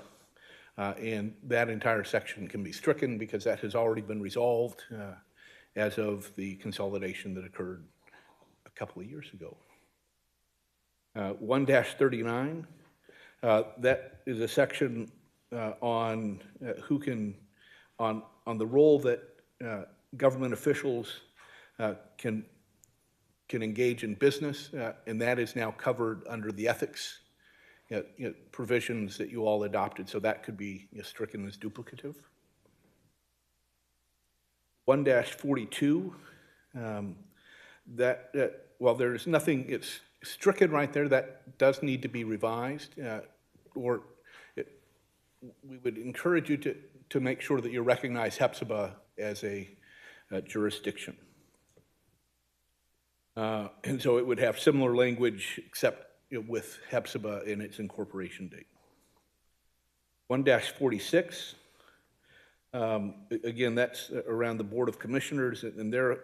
and that entire section can be stricken because that has already been resolved as of the consolidation that occurred a couple of years ago. 1-39, that is a section on who can, on the role that government officials can engage in business, and that is now covered under the ethics provisions that you all adopted, so that could be stricken as duplicative. 1-42, while there's nothing, it's stricken right there, that does need to be revised, or we would encourage you to make sure that you recognize Hepzibah as a jurisdiction. And so it would have similar language, except with Hepzibah in its incorporation date. 1-46, again, that's around the Board of Commissioners and their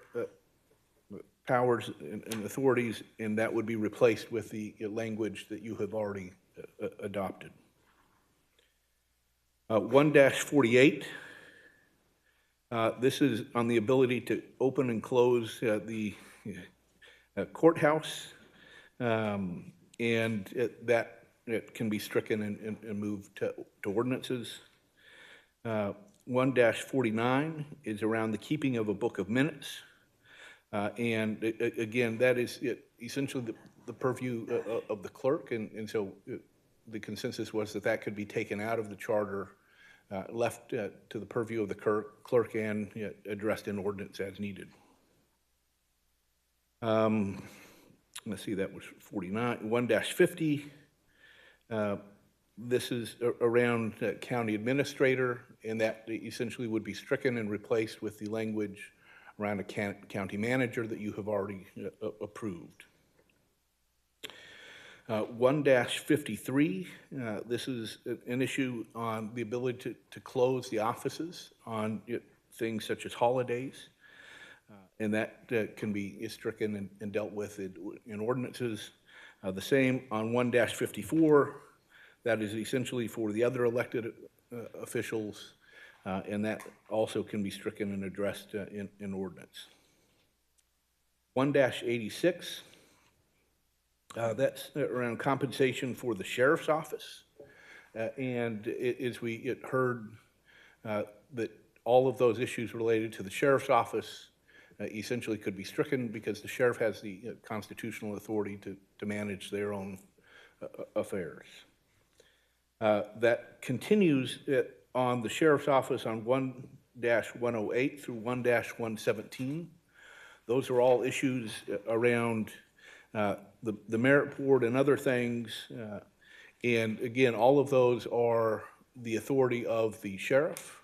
powers and authorities, and that would be replaced with the language that you have already adopted. 1-48, this is on the ability to open and close the courthouse. and it can be stricken and moved to ordinances. 1-49 is around the keeping of a book of minutes. And again, that is essentially the purview of the clerk, and so the consensus was that could be taken out of the charter, left to the purview of the clerk, and addressed in ordinance as needed. Let's see, that was 49. 1-50. This is around county administrator, and that essentially would be stricken and replaced with the language around a county manager that you have already approved. 1-53, this is an issue on the ability to close the offices on things such as holidays, and that can be stricken and dealt with in ordinances. The same on 1-54, that is essentially for the other elected officials, and that also can be stricken and addressed in ordinance. 1-86, that's around compensation for the sheriff's office. And as we heard, that all of those issues related to the sheriff's office essentially could be stricken because the sheriff has the constitutional authority to manage their own affairs. That continues on the sheriff's office on 1-108 through 1-117. Those are all issues around the merit board and other things. And again, all of those are the authority of the sheriff,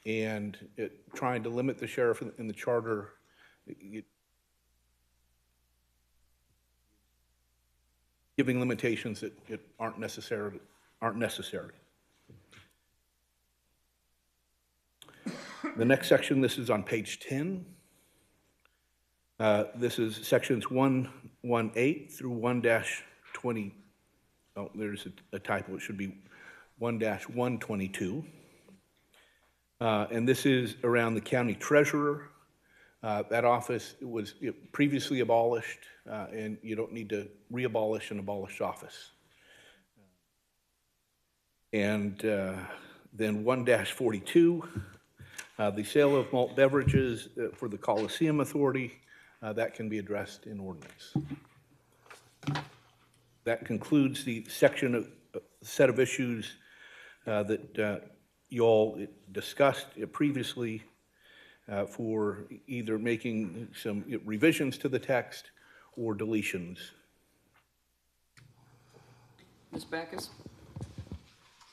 and trying to limit the sheriff in the charter giving limitations that aren't necessary. The next section, this is on page 10. This is sections 1-18 through 1-20. Oh, there's a typo. It should be 1-122. And this is around the county treasurer. That office was previously abolished, and you don't need to re-abolish an abolished office. And then 1-42, the sale of malt beverages for the Coliseum Authority, that can be addressed in ordinance. That concludes the section of set of issues that you all discussed previously for either making some revisions to the text or deletions. Ms. Backus?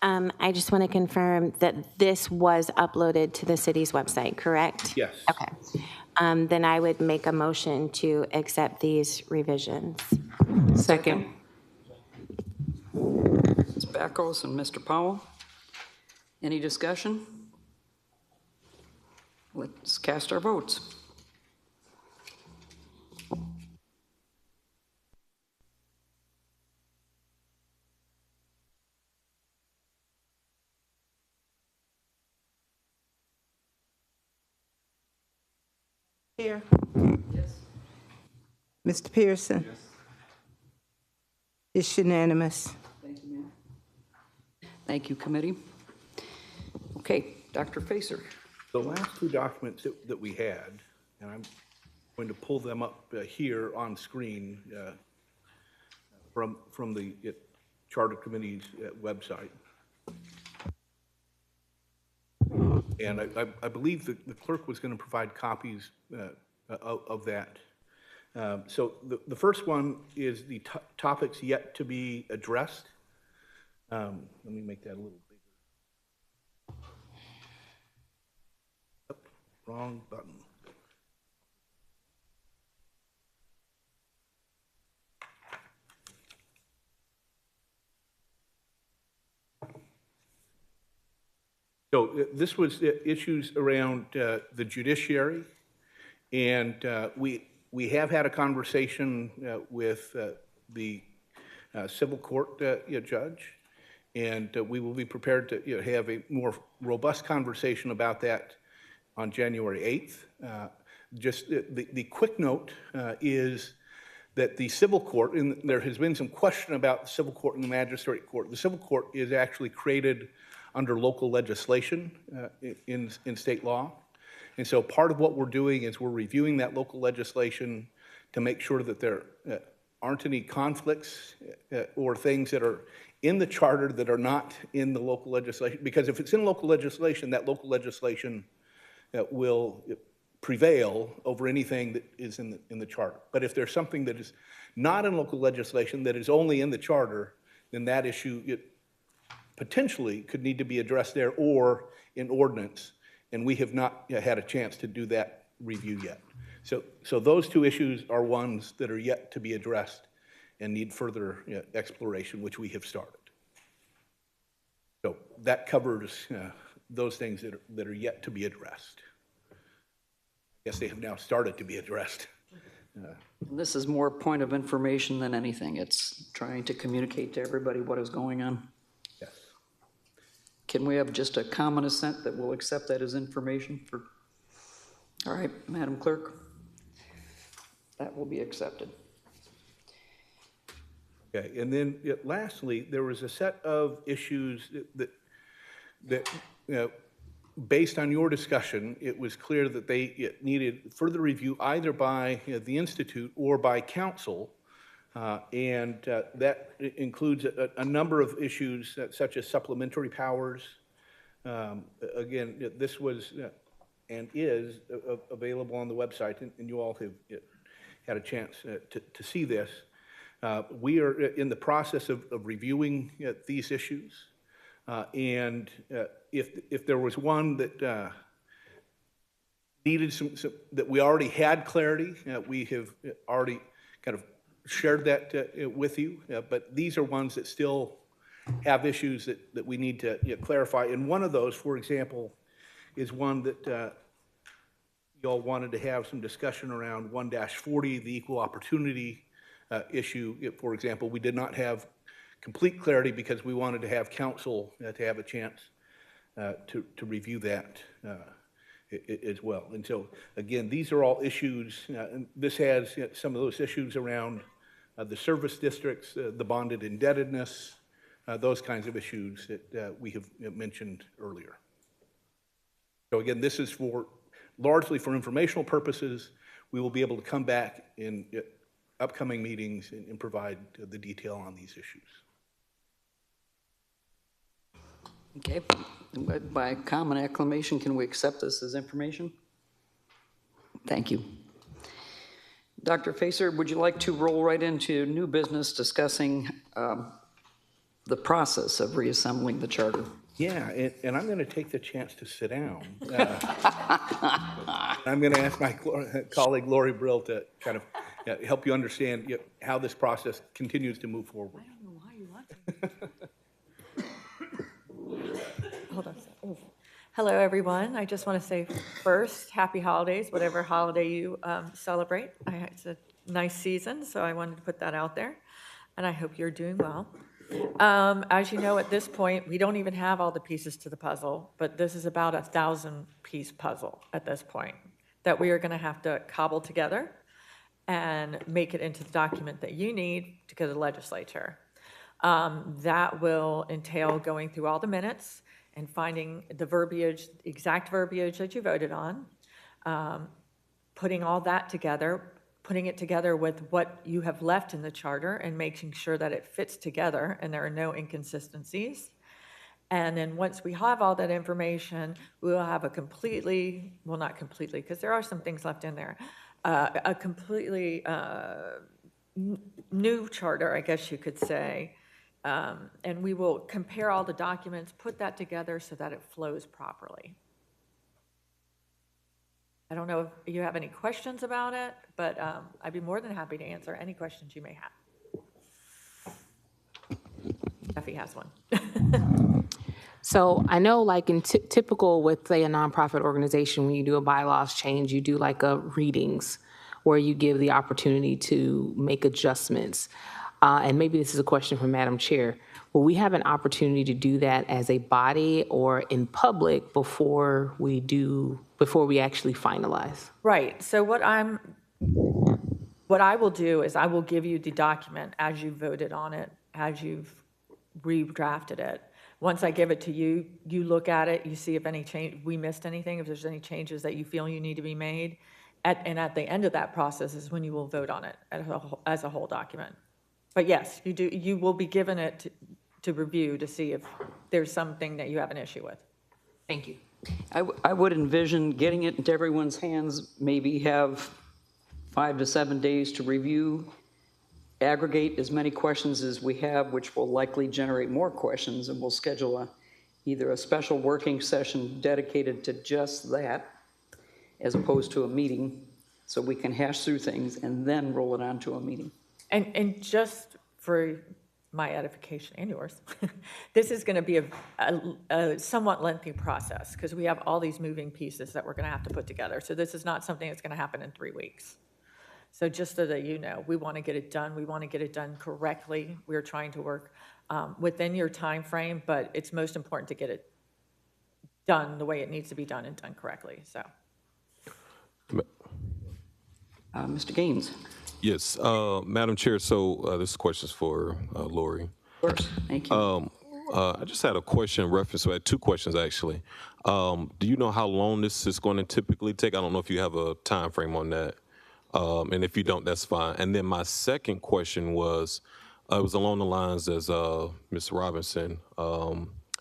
I just want to confirm that this was uploaded to the city's website, correct? Yes. Okay. Then I would make a motion to accept these revisions. Second. Ms. Backus and Mr. Powell. Any discussion? Let's cast our votes. Here. Yes. Mr. Pearson? Yes. It's unanimous. Thank you, ma'am. Thank you, committee. Okay, Dr. Facer. The last two documents that we had, and I'm going to pull them up here on screen from the Charter Committee's website. And I believe that the clerk was going to provide copies of that. So the first one is the topics yet to be addressed. Let me make that a little bigger. Oh, wrong button. So this was issues around the judiciary, and we have had a conversation with the civil court judge, and we will be prepared to have a more robust conversation about that on January 8th. Just the quick note is that the civil court, and there has been some question about the civil court and the magistrate court. The civil court is actually created under local legislation in state law. And so part of what we're doing is we're reviewing that local legislation to make sure that there aren't any conflicts or things that are in the charter that are not in the local legislation. Because if it's in local legislation, that local legislation will prevail over anything that is in the charter. But if there's something that is not in local legislation that is only in the charter, then that issue potentially could need to be addressed there or in ordinance. And we have not had a chance to do that review yet. So those two issues are ones that are yet to be addressed and need further exploration, which we have started. So that covers those things that are yet to be addressed. I guess they have now started to be addressed. This is more point of information than anything. It's trying to communicate to everybody what is going on. Yes. Can we have just a common assent that we'll accept that as information for? All right, Madam Clerk. That will be accepted. Okay, and then lastly, there was a set of issues that based on your discussion, it was clear that they needed further review either by the Institute or by council, and that includes a number of issues such as supplementary powers. Again, this was and is available on the website, and you all have had a chance to see this. We are in the process of reviewing these issues. And if there was one that needed some that we already had clarity, we have already kind of shared that with you. But these are ones that still have issues that we need to clarify. And one of those, for example, is one that you all wanted to have some discussion around 1-40, the equal opportunity issue. For example, we did not have complete clarity because we wanted to have council to have a chance to review that as well. And so, again, these are all issues. And this has some of those issues around the service districts, the bonded indebtedness, those kinds of issues that we have mentioned earlier. So again, this is largely for informational purposes. We will be able to come back in upcoming meetings and provide the detail on these issues. Okay, by common acclamation, can we accept this as information? Thank you. Dr. Facer, would you like to roll right into new business discussing the process of reassembling the charter? Yeah, and I'm going to take the chance to sit down. I'm going to ask my colleague Lori Brill to kind of help you understand how this process continues to move forward. I don't know why you want to. Hold on a second. Hello, everyone. I just want to say first, happy holidays, whatever holiday you celebrate. It's a nice season, so I wanted to put that out there, and I hope you're doing well. As you know, at this point, we don't even have all the pieces to the puzzle, but this is about 1,000-piece puzzle at this point that we are going to have to cobble together and make it into the document that you need to go to the legislature. That will entail going through all the minutes and finding the verbiage, exact verbiage that you voted on, putting all that together, putting it together with what you have left in the charter and making sure that it fits together and there are no inconsistencies. And then once we have all that information, we will have a completely, well, not completely, because there are some things left in there, a completely new charter, I guess you could say. And we will compare all the documents, put that together so that it flows properly. I don't know if you have any questions about it, but I'd be more than happy to answer any questions you may have. Jeffy has one. So I know, like in typical with, say, a nonprofit organization, when you do a bylaws change, you do like a readings where you give the opportunity to make adjustments. And maybe this is a question for Madam Chair. Will we have an opportunity to do that as a body or in public before we actually finalize? Right. So what what I will do is I will give you the document as you voted on it, as you've redrafted it. Once I give it to you, you look at it, you see if any change, we missed anything, if there's any changes that you feel you need to be made. And at the end of that process is when you will vote on it as a whole document. But yes, you will be given it to review to see if there's something that you have an issue with. Thank you. I would envision getting it into everyone's hands, maybe have 5 to 7 days to review, aggregate as many questions as we have, which will likely generate more questions, and we'll schedule either a special working session dedicated to just that, as opposed to a meeting, so we can hash through things and then roll it onto a meeting. And just for my edification and yours, this is going to be a somewhat lengthy process because we have all these moving pieces that we're going to have to put together. So this is not something that's going to happen in 3 weeks. So just so that you know, we want to get it done. We want to get it done correctly. We're trying to work within your time frame, but it's most important to get it done the way it needs to be done and done correctly. So, Mr. Gaines. Yes, Madam Chair, so this question is for Lori. Of course, thank you. I just had a question in reference, so I had 2 questions actually. Do you know how long this is going to typically take? I don't know if you have a time frame on that. And if you don't, that's fine. And then my second question was, it was along the lines as Ms. Robinson,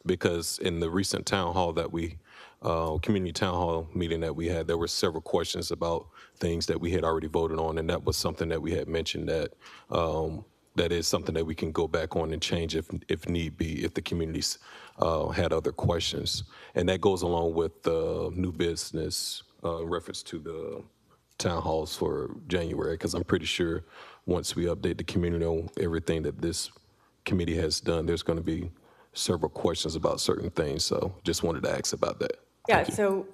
because in the recent town hall that community town hall meeting that we had, there were several questions about things that we had already voted on, and that was something that we had mentioned that that is something that we can go back on and change if need be, if the communities had other questions. And that goes along with the new business reference to the town halls for January, because I'm pretty sure once we update the community on everything that this committee has done, there's going to be several questions about certain things. So just wanted to ask about that. yeah, so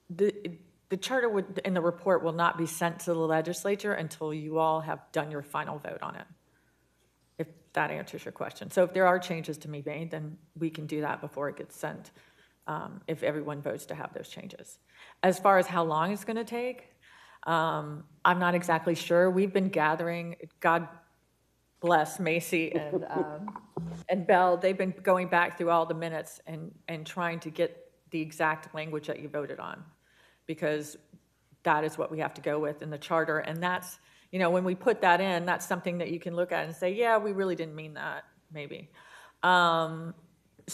the charter and the report will not be sent to the legislature until you all have done your final vote on it, if that answers your question. So if there are changes to be made, then we can do that before it gets sent, if everyone votes to have those changes. As far as how long it's going to take, I'm not exactly sure. We've been gathering, God bless Macy and Belle, they've been going back through all the minutes and trying to get the exact language that you voted on, because that is what we have to go with in the charter. And that's, when we put that in, that's something that you can look at and say, yeah, we really didn't mean that, maybe. So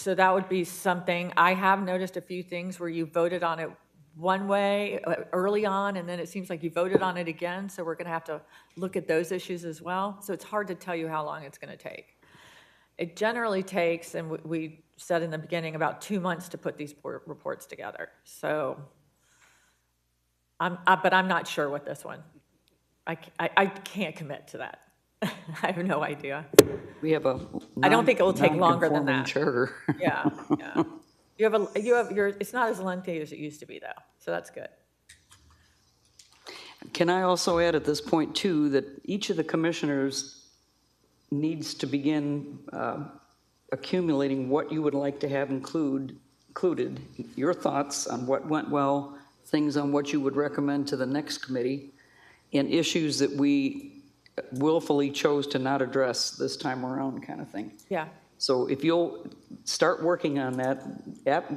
that would be something. I have noticed a few things where you voted on it one way early on, and then it seems like you voted on it again, so we're going to have to look at those issues as well. So it's hard to tell you how long it's going to take. It generally takes, and we said in the beginning, about 2 months to put these reports together. So, but I'm not sure with this one. I can't commit to that. I have no idea. We have I don't think it will take longer than that. Charter. Yeah. It's not as lengthy as it used to be, though, so that's good. Can I also add at this point, too, that each of the commissioners needs to begin accumulating what you would like to have included, your thoughts on what went well, things on what you would recommend to the next committee, and issues that we willfully chose to not address this time around, kind of thing. Yeah. So if you'll start working on that,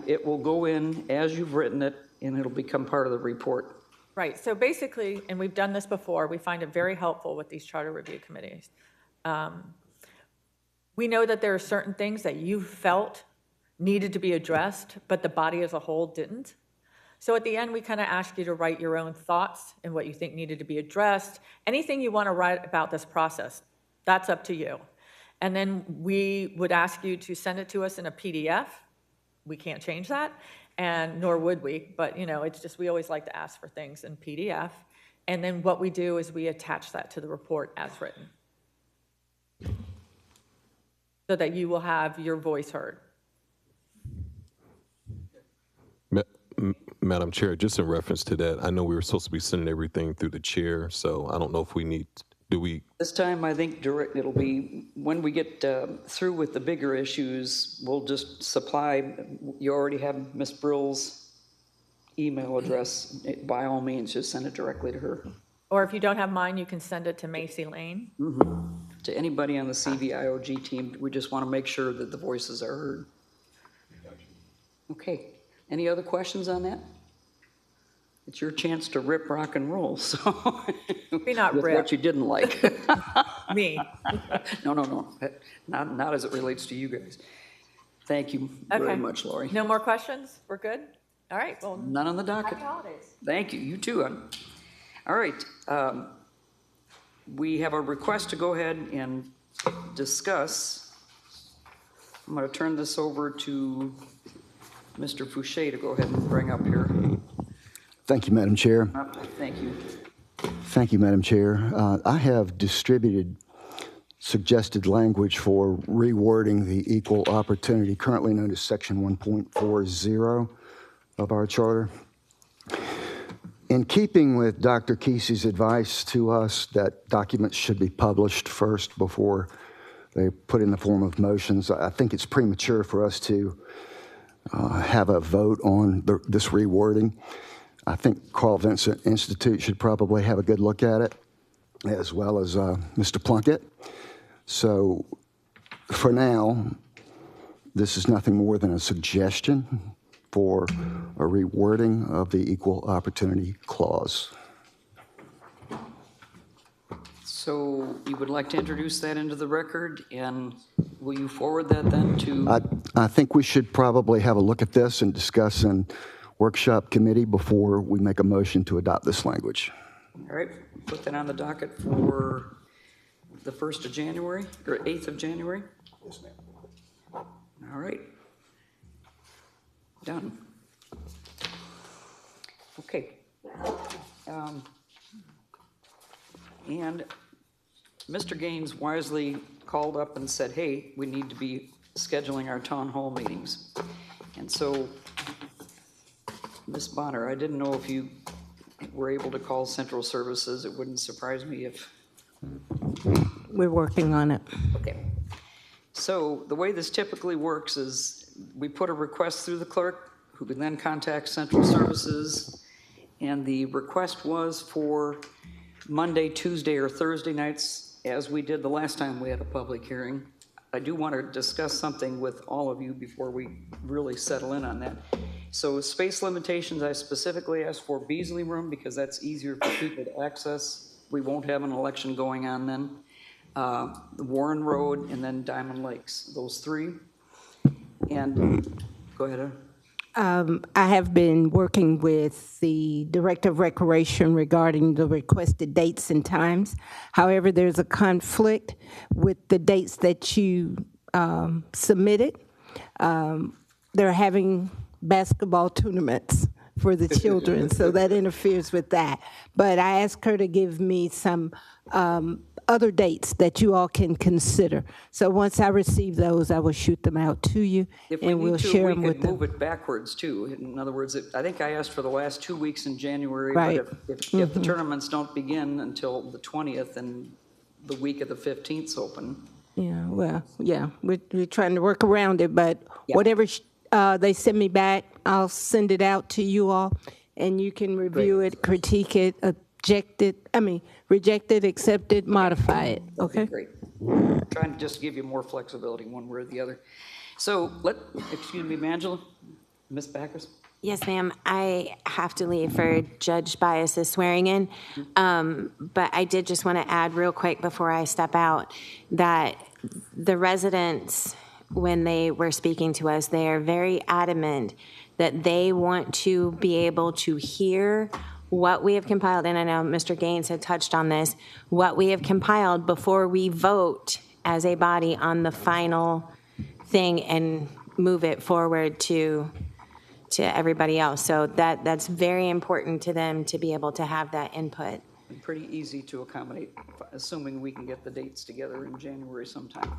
it will go in as you've written it, and it'll become part of the report. Right, so basically, and we've done this before, we find it very helpful with these charter review committees. We know that there are certain things that you felt needed to be addressed, but the body as a whole didn't. So at the end, we kind of ask you to write your own thoughts and what you think needed to be addressed. Anything you want to write about this process, that's up to you. And then we would ask you to send it to us in a PDF. We can't change that, and nor would we, but it's just, we always like to ask for things in PDF. And then what we do is we attach that to the report as written, so that you will have your voice heard. Madam Chair, just in reference to that, I know we were supposed to be sending everything through the chair, so I don't know if we need, do we? This time, I think it'll be, when we get through with the bigger issues, we'll just supply, you already have Ms. Brill's email address. By all means, just send it directly to her. Or if you don't have mine, you can send it to Macy Lane. To anybody on the CVIOG team, we just want to make sure that the voices are heard. Okay, any other questions on that? It's your chance to rip, rock, and roll, so. Maybe not With rip. what you didn't like. Me. No, not as it relates to you guys. Thank you Okay. very much, Lori. No more questions? We're good? All right, well. None on the docket. Happy holidays. Thank you, you too. All right, we have a request to go ahead and discuss. I'm going to turn this over to Mr. Fouché to go ahead and bring up here. Thank you, Madam Chair. Thank you. Thank you, Madam Chair. I have distributed suggested language for rewording the equal opportunity, currently known as Section 1.40 of our charter. In keeping with Dr. Kesey's advice to us that documents should be published first before they put in the form of motions, I think it's premature for us to have a vote on this rewording. I think Carl Vincent Institute should probably have a good look at it, as well as Mr. Plunkett. So for now, this is nothing more than a suggestion for a rewording of the Equal Opportunity Clause. So you would like to introduce that into the record, and will you forward that then to? I think we should probably have a look at this and discuss in workshop committee before we make a motion to adopt this language. All right, put that on the docket for the 1st of January, or 8th of January? Yes, ma'am. All right. Done. Okay. And Mr. Gaines wisely called up and said, hey, we need to be scheduling our town hall meetings. And so, Ms. Bonner, I didn't know if you were able to call Central Services. It wouldn't surprise me if. We're working on it. Okay. So the way this typically works is we put a request through the clerk, who can then contact Central Services, and the request was for Monday, Tuesday, or Thursday nights, as we did the last time we had a public hearing. I do want to discuss something with all of you before we really settle in on that. So space limitations, I specifically asked for Beasley Room because that's easier for people to access. We won't have an election going on then. The Warren Road, and then Diamond Lakes, those three. And go ahead. I have been working with the Director of Recreation regarding the requested dates and times. However, there's a conflict with the dates that you submitted. They're having basketball tournaments for the children, so that interferes with that. But I asked her to give me some other dates that you all can consider. So once I receive those, I will shoot them out to you, and we'll share them with them. We could move it backwards too. In other words, I think I asked for the last 2 weeks in January, Right. but if the tournaments don't begin until the 20th and the week of the 15th's open. Yeah, well, yeah, we're trying to work around it, but Yeah. whatever they send me back, I'll send it out to you all, and you can review it, critique it, reject it, accept it, modify it, okay? Great. Trying to just give you more flexibility one way or the other. So excuse me, Angela, Ms. Backus? Yes, ma'am. I have to leave for Judge Bias's swearing in. But I did just want to add real quick before I step out that the residents, when they were speaking to us, they are very adamant that they want to be able to hear what we have compiled, and I know Mr. Gaines had touched on this, what we have compiled before we vote as a body on the final thing and move it forward to everybody else. So that's very important to them to be able to have that input. Pretty easy to accommodate, assuming we can get the dates together in January sometime.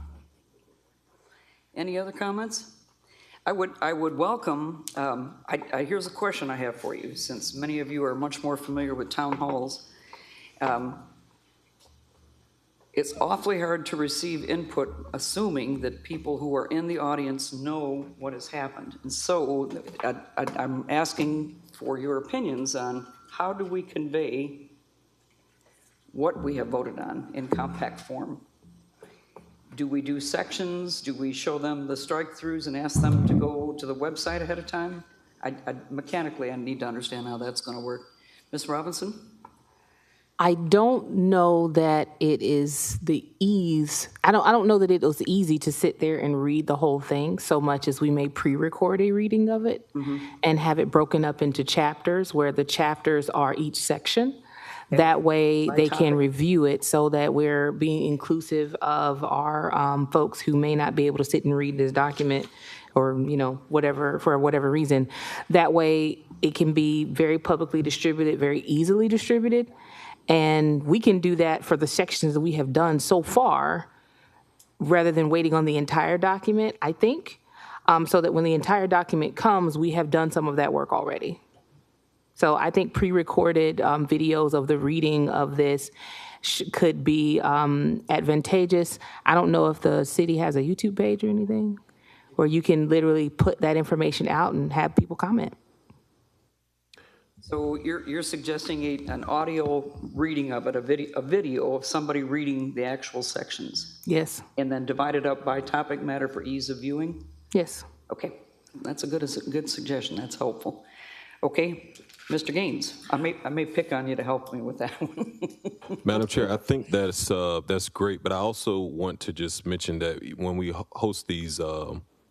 Any other comments? I would welcome, here's a question I have for you, since many of you are much more familiar with town halls. It's awfully hard to receive input assuming that people who are in the audience know what has happened. And so I'm asking for your opinions on how do we convey what we have voted on in compact form. Do we do sections? Do we show them the strike-throughs and ask them to go to the website ahead of time? Mechanically, I need to understand how that's going to work. Ms. Robinson? I don't know that it is the ease. I don't know that it was easy to sit there and read the whole thing so much as we may pre-record a reading of it and have it broken up into chapters where the chapters are each section. That way they can review it so that we're being inclusive of our folks who may not be able to sit and read this document or, whatever, for whatever reason. That way it can be very publicly distributed, very easily distributed. And we can do that for the sections that we have done so far rather than waiting on the entire document, I think, so that when the entire document comes, we have done some of that work already. So I think pre-recorded videos of the reading of this could be advantageous. I don't know if the city has a YouTube page or anything where you can literally put that information out and have people comment. So you're suggesting an audio reading of it, a video of somebody reading the actual sections? Yes. And then divide it up by topic matter for ease of viewing? Yes. Okay, that's a good suggestion. That's helpful. Okay, Mr. Gaines, I may pick on you to help me with that one. Madam Chair, I think that's great, but I also want to just mention that when we host these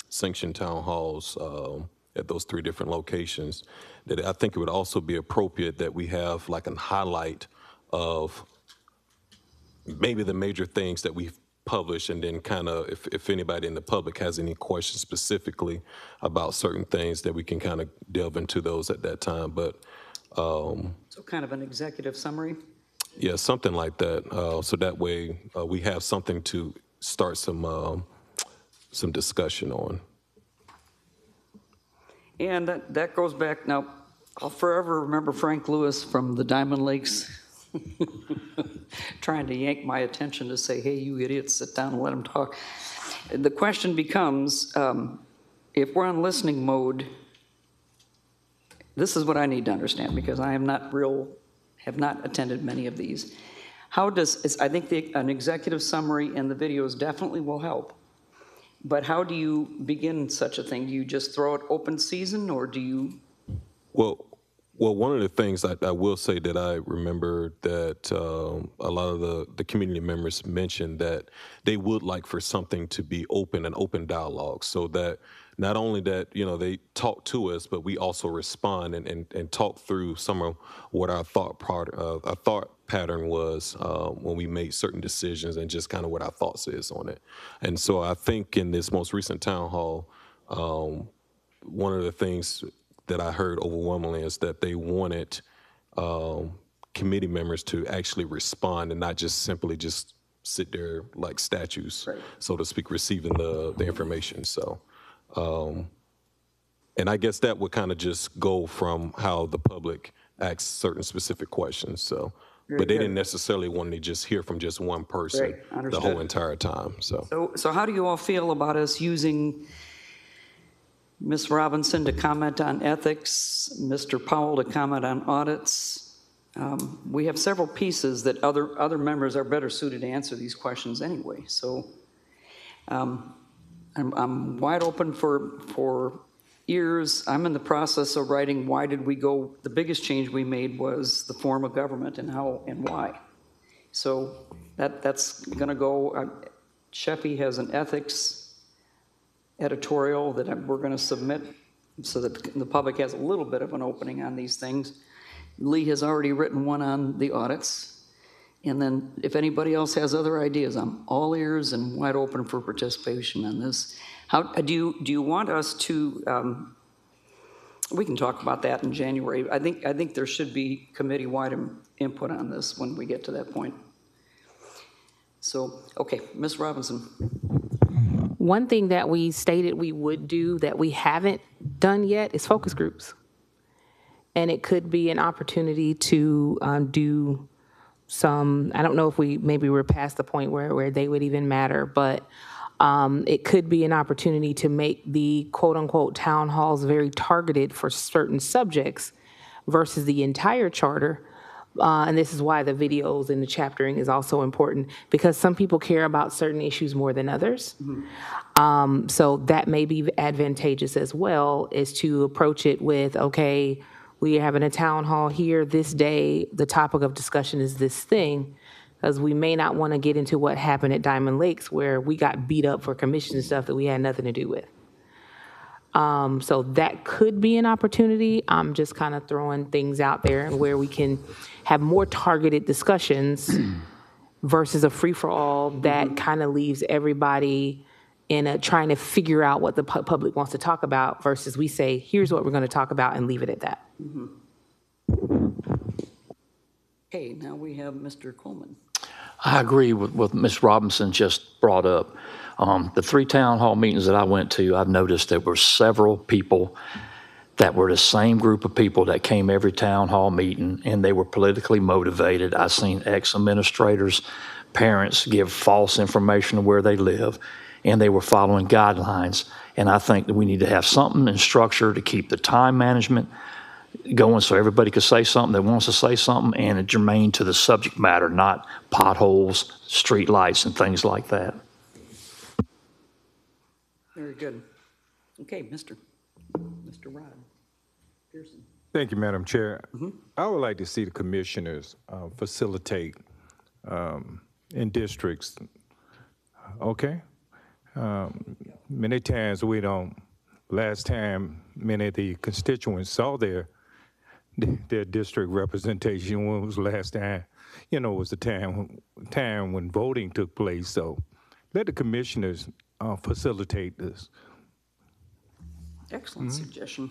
sanctioned town halls at those 3 different locations, that I think it would also be appropriate that we have like a highlight of maybe the major things that we've published, and then kind of if anybody in the public has any questions specifically about certain things, that we can kind of delve into those at that time. But so kind of an executive summary? Yeah, something like that. So that way we have something to start some discussion on. And that goes back, now, I'll forever remember Frank Lewis from the Diamond Lakes trying to yank my attention to say, hey, you idiots, sit down and let them talk. The question becomes, if we're on listening mode, this is what I need to understand, because I have not attended many of these. I think an executive summary and the videos definitely will help. But how do you begin such a thing? Do you just throw it open season, or do you? Well, one of the things I will say that I remember that a lot of the community members mentioned that they would like for something to be open, an open dialogue, so that not only that, they talk to us, but we also respond and talk through some of what our thought pattern was when we made certain decisions, and just kind of what our thoughts is on it. And so I think in this most recent town hall, one of the things that I heard overwhelmingly is that they wanted committee members to actually respond and not just simply just sit there like statues, right, so to speak, receiving the information. So, and I guess that would kind of just go from how the public asks certain specific questions. So, but they didn't necessarily want to just hear from just one person the whole entire time. So how do you all feel about us using Ms. Robinson to comment on ethics, Mr. Powell to comment on audits? We have several pieces that other members are better suited to answer these questions anyway. So I'm wide open for ears. I'm in the process of writing Why Did We Go? The biggest change we made was the form of government and how and why. So that's going to go. Sheffy has an ethics editorial that we're going to submit so that the public has a little bit of an opening on these things. Lee has already written one on the audits. And then if anybody else has other ideas, I'm all ears and wide open for participation on this. How do you want us to, we can talk about that in January. I think there should be committee-wide input on this when we get to that point. So, okay, Ms. Robinson. One thing that we stated we would do that we haven't done yet is focus groups. And it could be an opportunity to do some, I don't know if maybe we're past the point where they would even matter, but it could be an opportunity to make the quote unquote town halls very targeted for certain subjects versus the entire charter, And this is why the videos and the chaptering is also important, because some people care about certain issues more than others. So that may be advantageous as well, is to approach it with, okay, we are having a town hall here this day. The topic of discussion is this thing, because we may not want to get into what happened at Diamond Lakes where we got beat up for commission stuff that we had nothing to do with. So that could be an opportunity. I'm just kind of throwing things out there where we can have more targeted discussions versus a free-for-all that kind of leaves everybody in a trying to figure out what the public wants to talk about versus we say, here's what we're going to talk about and leave it at that. Okay, now we have Mr. Coleman. I agree with what Ms. Robinson just brought up. The 3 town hall meetings that I went to, I've noticed there were several people that were the same group of people that came every town hall meeting, and they were politically motivated. I've seen ex-administrators, parents give false information of where they live, and they were following guidelines. And I think that we need to have something in structure to keep the time management going so everybody could say something that wants to say something and germane to the subject matter, not potholes, street lights, and things like that. Very good. Okay, Mr. Rod Pearson. Thank you, Madam Chair. I would like to see the commissioners facilitate in districts, okay? Many times we don't, last time many of the constituents saw their district representation, when was the last time, was the time when voting took place. So let the commissioners facilitate this. Excellent suggestion.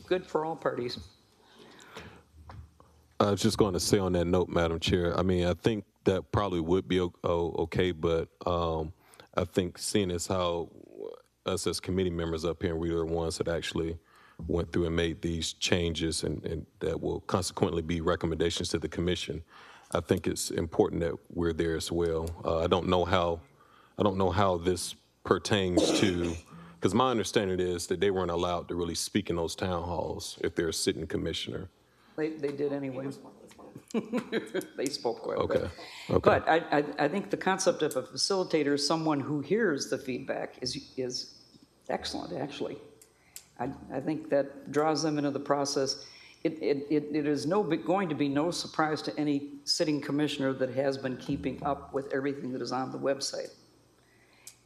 Good for all parties. I was just going to say on that note, Madam Chair, I mean, I think that probably would be okay, but I think seeing as how us as committee members up here, and we are the ones that actually went through and made these changes and that will consequently be recommendations to the commission, I think it's important that we're there as well. I don't know how this pertains to, because my understanding is that they weren't allowed to really speak in those town halls if they're a sitting commissioner. They did anyway. They spoke quite a bit. Okay. But I think the concept of a facilitator, someone who hears the feedback, is excellent, actually. I think that draws them into the process. It is going to be no surprise to any sitting commissioner that has been keeping up with everything that is on the website.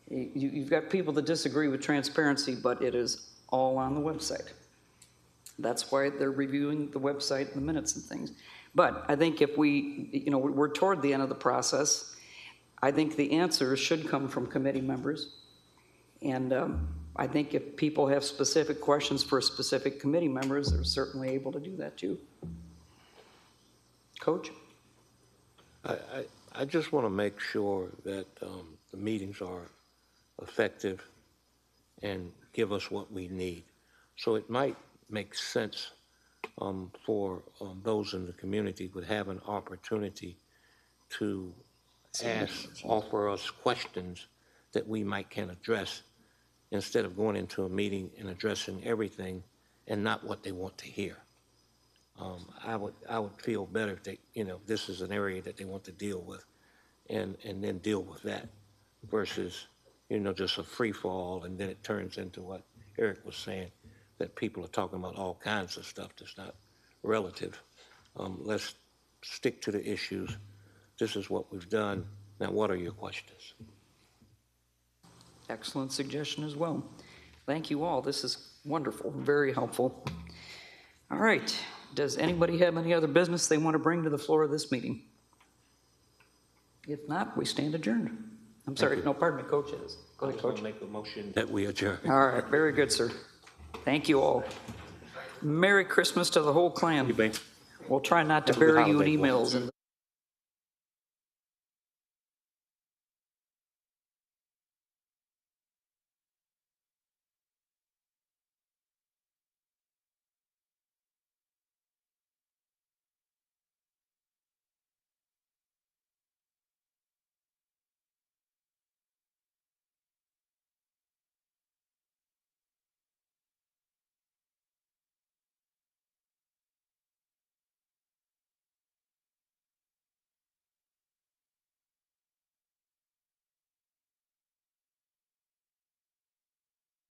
You've got people that disagree with transparency, but it is all on the website. That's why they're reviewing the website and the minutes and things. But I think if we're toward the end of the process, I think the answers should come from committee members. And I think if people have specific questions for specific committee members, they're certainly able to do that too. Coach? I just want to make sure that the meetings are effective and give us what we need. So it might make sense for those in the community would have an opportunity to offer us questions that we can address instead of going into a meeting and addressing everything and not what they want to hear. I would feel better if they, this is an area that they want to deal with and then deal with that versus, just a free for all. And then it turns into what Eric was saying, that people are talking about all kinds of stuff that's not relative. Let's stick to the issues. This is what we've done. Now, what are your questions? Excellent suggestion as well. Thank you all. This is wonderful, very helpful. All right. Does anybody have any other business they want to bring to the floor of this meeting? If not, we stand adjourned. I'm sorry, no, pardon me, Coach. Go ahead, Coach. Make a motion that we adjourn. All right, very good, sir. Thank you all. Merry Christmas to the whole clan. We'll try not to bury you in emails.